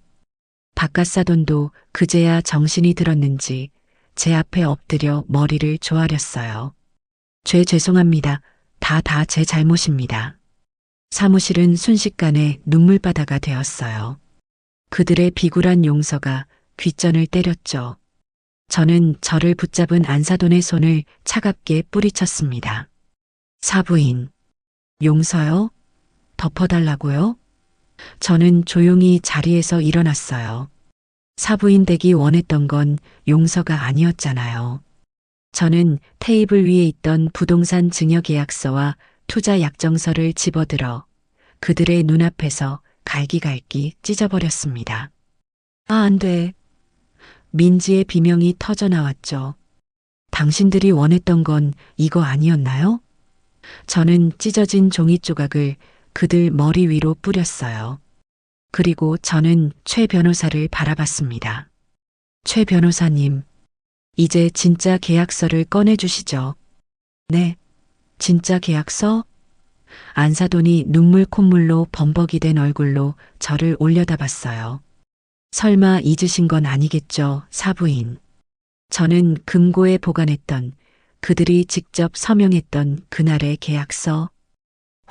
Speaker 2: 바깥사돈도 그제야 정신이 들었는지 제 앞에 엎드려 머리를 조아렸어요. 죄송합니다. 다 제 잘못입니다. 사무실은 순식간에 눈물바다가 되었어요. 그들의 비굴한 용서가 귓전을 때렸죠. 저는 저를 붙잡은 안사돈의 손을 차갑게 뿌리쳤습니다. 사부인, 용서요? 덮어달라고요? 저는 조용히 자리에서 일어났어요. 사부인 되기 원했던 건 용서가 아니었잖아요. 저는 테이블 위에 있던 부동산 증여계약서와 투자 약정서를 집어들어 그들의 눈앞에서 갈기갈기 찢어버렸습니다. 안 돼. 민지의 비명이 터져나왔죠. 당신들이 원했던 건 이거 아니었나요? 저는 찢어진 종이 조각을 그들 머리 위로 뿌렸어요. 그리고 저는 최 변호사를 바라봤습니다. 최 변호사님, 이제 진짜 계약서를 꺼내주시죠. 네, 진짜 계약서? 안사돈이 눈물 콧물로 범벅이 된 얼굴로 저를 올려다봤어요. 설마 잊으신 건 아니겠죠, 사부인. 저는 금고에 보관했던 그들이 직접 서명했던 그날의 계약서,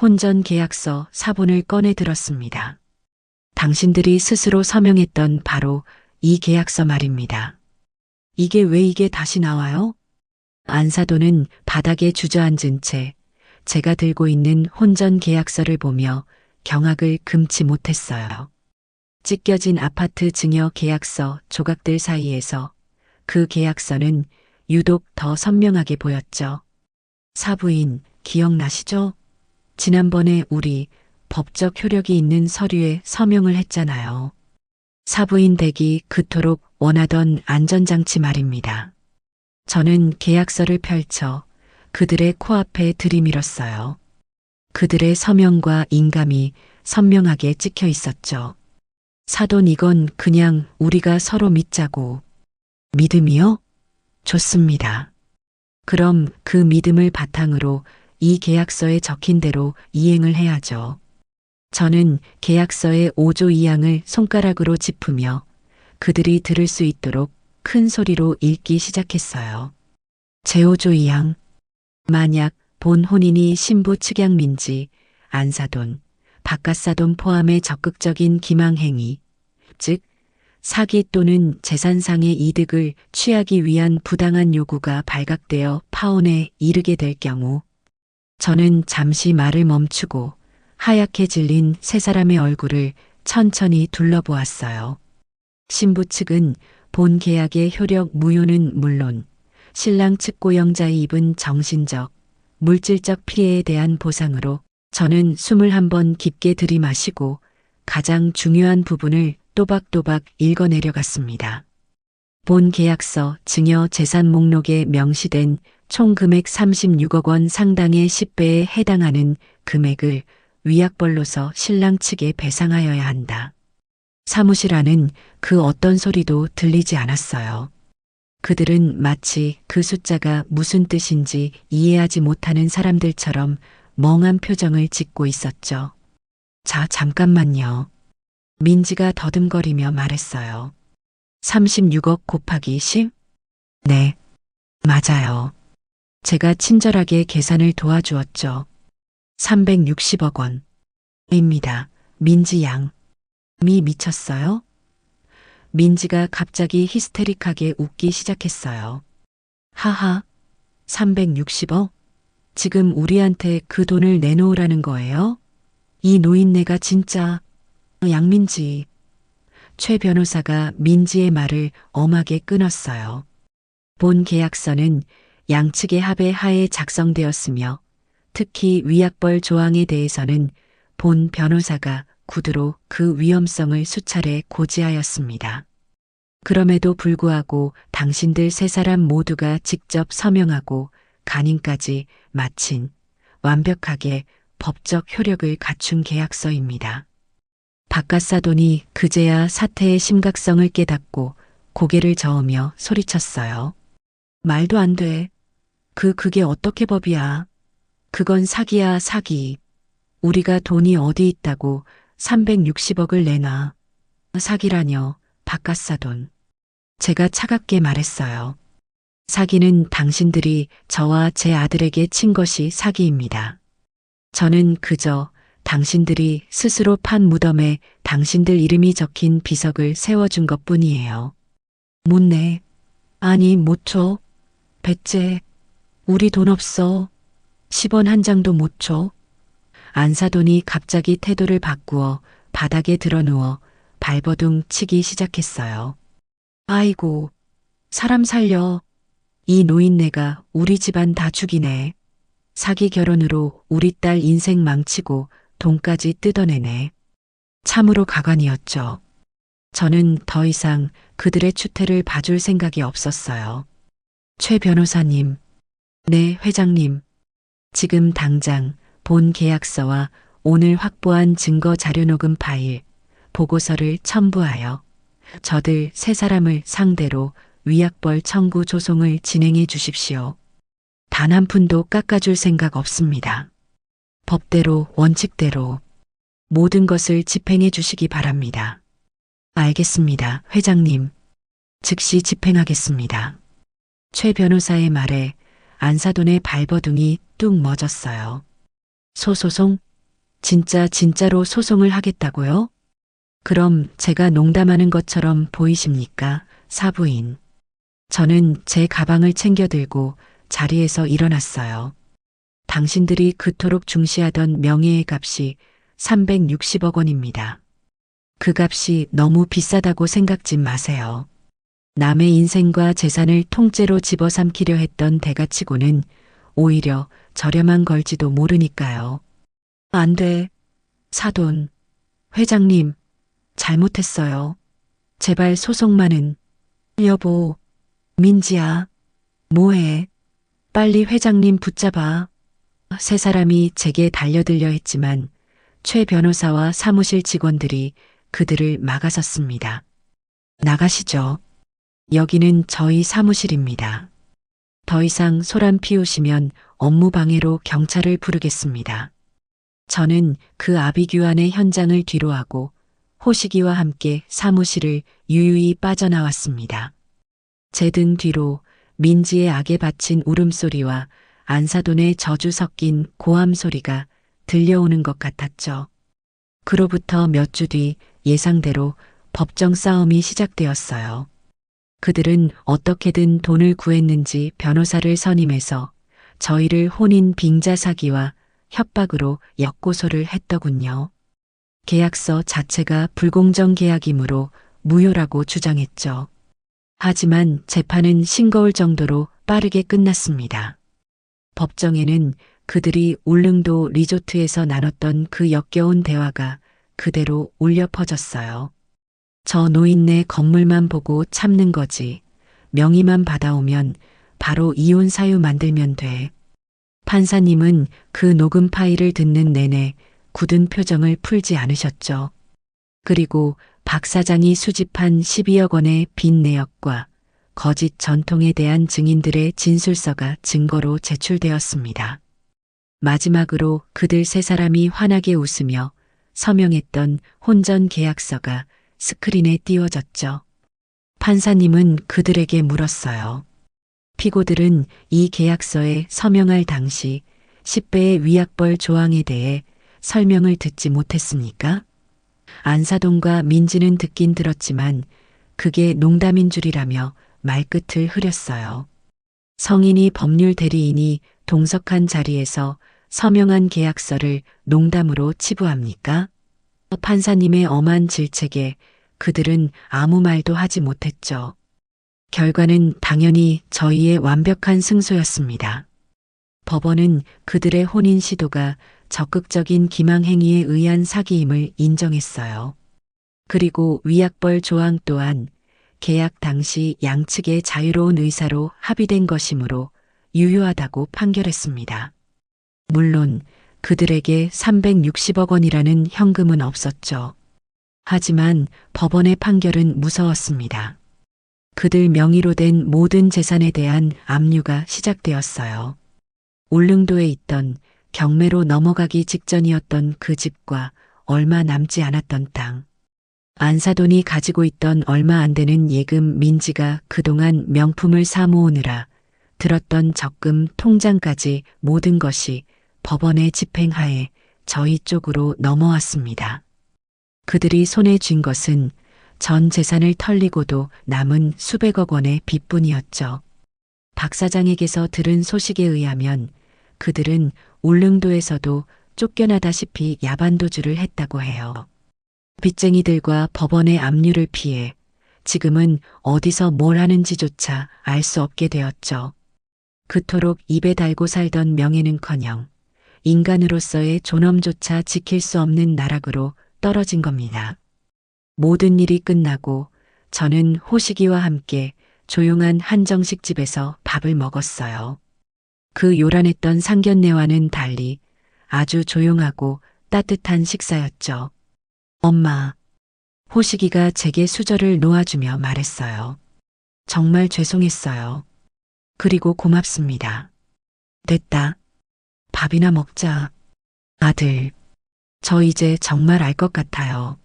Speaker 2: 혼전 계약서 사본을 꺼내 들었습니다. 당신들이 스스로 서명했던 바로 이 계약서 말입니다. 이게 다시 나와요? 안사돈은 바닥에 주저앉은 채 제가 들고 있는 혼전 계약서를 보며 경악을 금치 못했어요. 찢겨진 아파트 증여 계약서 조각들 사이에서 그 계약서는 유독 더 선명하게 보였죠. 사부인, 기억나시죠? 지난번에 우리 법적 효력이 있는 서류에 서명을 했잖아요. 사부인 댁이 그토록 원하던 안전장치 말입니다. 저는 계약서를 펼쳐 그들의 코앞에 들이밀었어요. 그들의 서명과 인감이 선명하게 찍혀 있었죠. 사돈, 이건 그냥 우리가 서로 믿자고. 믿음이요? 좋습니다. 그럼 그 믿음을 바탕으로 이 계약서에 적힌 대로 이행을 해야죠. 저는 계약서의 5조 2항을 손가락으로 짚으며 그들이 들을 수 있도록 큰 소리로 읽기 시작했어요. 제5조 2항. 만약 본 혼인이 신부 측양 민지, 안사돈, 바깥사돈 포함의 적극적인 기망행위, 즉 사기 또는 재산상의 이득을 취하기 위한 부당한 요구가 발각되어 파혼에 이르게 될 경우, 저는 잠시 말을 멈추고 하얗게 질린 세 사람의 얼굴을 천천히 둘러보았어요. 신부 측은 본 계약의 효력 무효는 물론 신랑 측 고영자의 입은 정신적, 물질적 피해에 대한 보상으로 저는 숨을 한번 깊게 들이마시고 가장 중요한 부분을 또박또박 읽어내려갔습니다. 본 계약서 증여 재산 목록에 명시된 총 금액 36억 원 상당의 10배에 해당하는 금액을 위약벌로서 신랑 측에 배상하여야 한다. 사무실 안은 그 어떤 소리도 들리지 않았어요. 그들은 마치 그 숫자가 무슨 뜻인지 이해하지 못하는 사람들처럼 멍한 표정을 짓고 있었죠. 자, 잠깐만요. 민지가 더듬거리며 말했어요. 36억 곱하기 10? 네, 맞아요. 제가 친절하게 계산을 도와주었죠. 360억 원입니다. 민지 양. 미쳤어요? 민지가 갑자기 히스테릭하게 웃기 시작했어요. 하하, 360억? 지금 우리한테 그 돈을 내놓으라는 거예요? 이 노인네가 진짜... 양민지. 최 변호사가 민지의 말을 엄하게 끊었어요. 본 계약서는 양측의 합의 하에 작성되었으며 특히 위약벌 조항에 대해서는 본 변호사가 구두로 그 위험성을 수차례 고지하였습니다. 그럼에도 불구하고 당신들 세 사람 모두가 직접 서명하고 간인까지 마친 완벽하게 법적 효력을 갖춘 계약서입니다. 바깥사돈이 그제야 사태의 심각성을 깨닫고 고개를 저으며 소리쳤어요. 말도 안 돼. 그게 어떻게 법이야. 그건 사기야, 사기. 우리가 돈이 어디 있다고 360억을 내놔. 사기라뇨, 바깥사돈. 제가 차갑게 말했어요. 사기는 당신들이 저와 제 아들에게 친 것이 사기입니다. 저는 그저 당신들이 스스로 판 무덤에 당신들 이름이 적힌 비석을 세워준 것뿐이에요. 못 내. 아니, 못 줘. 배째. 우리 돈 없어. 10원 한 장도 못 줘. 안사돈이 갑자기 태도를 바꾸어 바닥에 드러누워 발버둥 치기 시작했어요. 아이고, 사람 살려. 이 노인네가 우리 집안 다 죽이네. 사기 결혼으로 우리 딸 인생 망치고 돈까지 뜯어내네. 참으로 가관이었죠. 저는 더 이상 그들의 추태를 봐줄 생각이 없었어요. 최 변호사님, 네, 회장님. 지금 당장 본 계약서와 오늘 확보한 증거 자료 녹음 파일, 보고서를 첨부하여 저들 세 사람을 상대로 위약벌 청구 조송을 진행해 주십시오. 단 한 푼도 깎아줄 생각 없습니다. 법대로, 원칙대로 모든 것을 집행해 주시기 바랍니다. 알겠습니다, 회장님. 즉시 집행하겠습니다. 최 변호사의 말에 안사돈의 발버둥이 뚝 멎었어요. 소소송? 진짜로 소송을 하겠다고요? 그럼 제가 농담하는 것처럼 보이십니까, 사부인? 저는 제 가방을 챙겨 들고 자리에서 일어났어요. 당신들이 그토록 중시하던 명예의 값이 360억 원입니다. 그 값이 너무 비싸다고 생각지 마세요. 남의 인생과 재산을 통째로 집어삼키려 했던 대가치고는 오히려 저렴한 걸지도 모르니까요. 안 돼. 사돈. 회장님, 잘못했어요. 제발 소송만은. 여보, 민지야. 뭐해? 빨리 회장님 붙잡아. 세 사람이 제게 달려들려 했지만 최 변호사와 사무실 직원들이 그들을 막아섰습니다. 나가시죠. 여기는 저희 사무실입니다. 더 이상 소란 피우시면 업무 방해로 경찰을 부르겠습니다. 저는 그 아비규환의 현장을 뒤로하고 호식이와 함께 사무실을 유유히 빠져나왔습니다. 제 등 뒤로 민지의 악에 바친 울음소리와 안사돈의 저주 섞인 고함 소리가 들려오는 것 같았죠. 그로부터 몇 주 뒤 예상대로 법정 싸움이 시작되었어요. 그들은 어떻게든 돈을 구했는지 변호사를 선임해서 저희를 혼인 빙자 사기와 협박으로 역고소를 했더군요. 계약서 자체가 불공정 계약이므로 무효라고 주장했죠. 하지만 재판은 싱거울 정도로 빠르게 끝났습니다. 법정에는 그들이 울릉도 리조트에서 나눴던 그 역겨운 대화가 그대로 울려 퍼졌어요. 저 노인네 건물만 보고 참는 거지. 명의만 받아오면 바로 이혼 사유 만들면 돼. 판사님은 그 녹음 파일을 듣는 내내 굳은 표정을 풀지 않으셨죠. 그리고 박 사장이 수집한 12억 원의 빚 내역과 거짓 전통에 대한 증인들의 진술서가 증거로 제출되었습니다. 마지막으로 그들 세 사람이 환하게 웃으며 서명했던 혼전 계약서가 스크린에 띄워졌죠. 판사님은 그들에게 물었어요. 피고들은 이 계약서에 서명할 당시 10배의 위약벌 조항에 대해 설명을 듣지 못했습니까? 안사돈과 민지는 듣긴 들었지만 그게 농담인 줄이라며 말끝을 흐렸어요. 성인이 법률 대리인이 동석한 자리에서 서명한 계약서를 농담으로 치부합니까? 판사님의 엄한 질책에 그들은 아무 말도 하지 못했죠. 결과는 당연히 저희의 완벽한 승소였습니다. 법원은 그들의 혼인 시도가 적극적인 기망행위에 의한 사기임을 인정했어요. 그리고 위약벌 조항 또한 계약 당시 양측의 자유로운 의사로 합의된 것이므로 유효하다고 판결했습니다. 물론 그들에게 360억 원이라는 현금은 없었죠. 하지만 법원의 판결은 무서웠습니다. 그들 명의로 된 모든 재산에 대한 압류가 시작되었어요. 울릉도에 있던 경매로 넘어가기 직전이었던 그 집과 얼마 남지 않았던 땅. 안사돈이 가지고 있던 얼마 안 되는 예금 민지가 그동안 명품을 사모으느라 들었던 적금 통장까지 모든 것이 법원의 집행하에 저희 쪽으로 넘어왔습니다. 그들이 손에 쥔 것은 전 재산을 털리고도 남은 수백억 원의 빚뿐이었죠. 박 사장에게서 들은 소식에 의하면 그들은 울릉도에서도 쫓겨나다시피 야반도주를 했다고 해요. 빚쟁이들과 법원의 압류를 피해 지금은 어디서 뭘 하는지조차 알 수 없게 되었죠. 그토록 입에 달고 살던 명예는커녕 인간으로서의 존엄조차 지킬 수 없는 나락으로 떨어진 겁니다. 모든 일이 끝나고 저는 호식이와 함께 조용한 한정식 집에서 밥을 먹었어요. 그 요란했던 상견례와는 달리 아주 조용하고 따뜻한 식사였죠. 엄마, 호식이가 제게 수저를 놓아주며 말했어요. 정말 죄송했어요. 그리고 고맙습니다. 됐다. 밥이나 먹자. 아들, 저 이제 정말 알 것 같아요.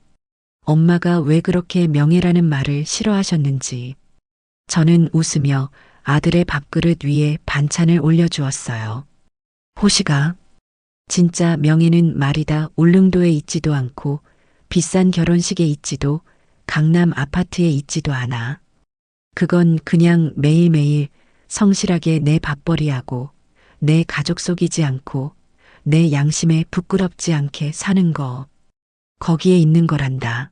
Speaker 2: 엄마가 왜 그렇게 명예라는 말을 싫어하셨는지. 저는 웃으며 아들의 밥그릇 위에 반찬을 올려주었어요. 호식아, 진짜 명예는 말이다 울릉도에 있지도 않고 비싼 결혼식에 있지도 강남 아파트에 있지도 않아. 그건 그냥 매일매일 성실하게 내 밥벌이하고 내 가족 속이지 않고 내 양심에 부끄럽지 않게 사는 거. 거기에 있는 거란다.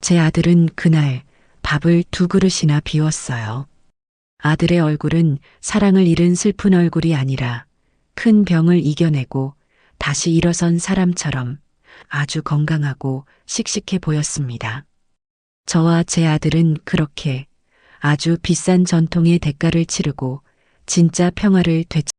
Speaker 2: 제 아들은 그날 밥을 2그릇이나 비웠어요. 아들의 얼굴은 사랑을 잃은 슬픈 얼굴이 아니라 큰 병을 이겨내고 다시 일어선 사람처럼 아주 건강하고 씩씩해 보였습니다. 저와 제 아들은 그렇게 아주 비싼 전통의 대가를 치르고 진짜 평화를 되찾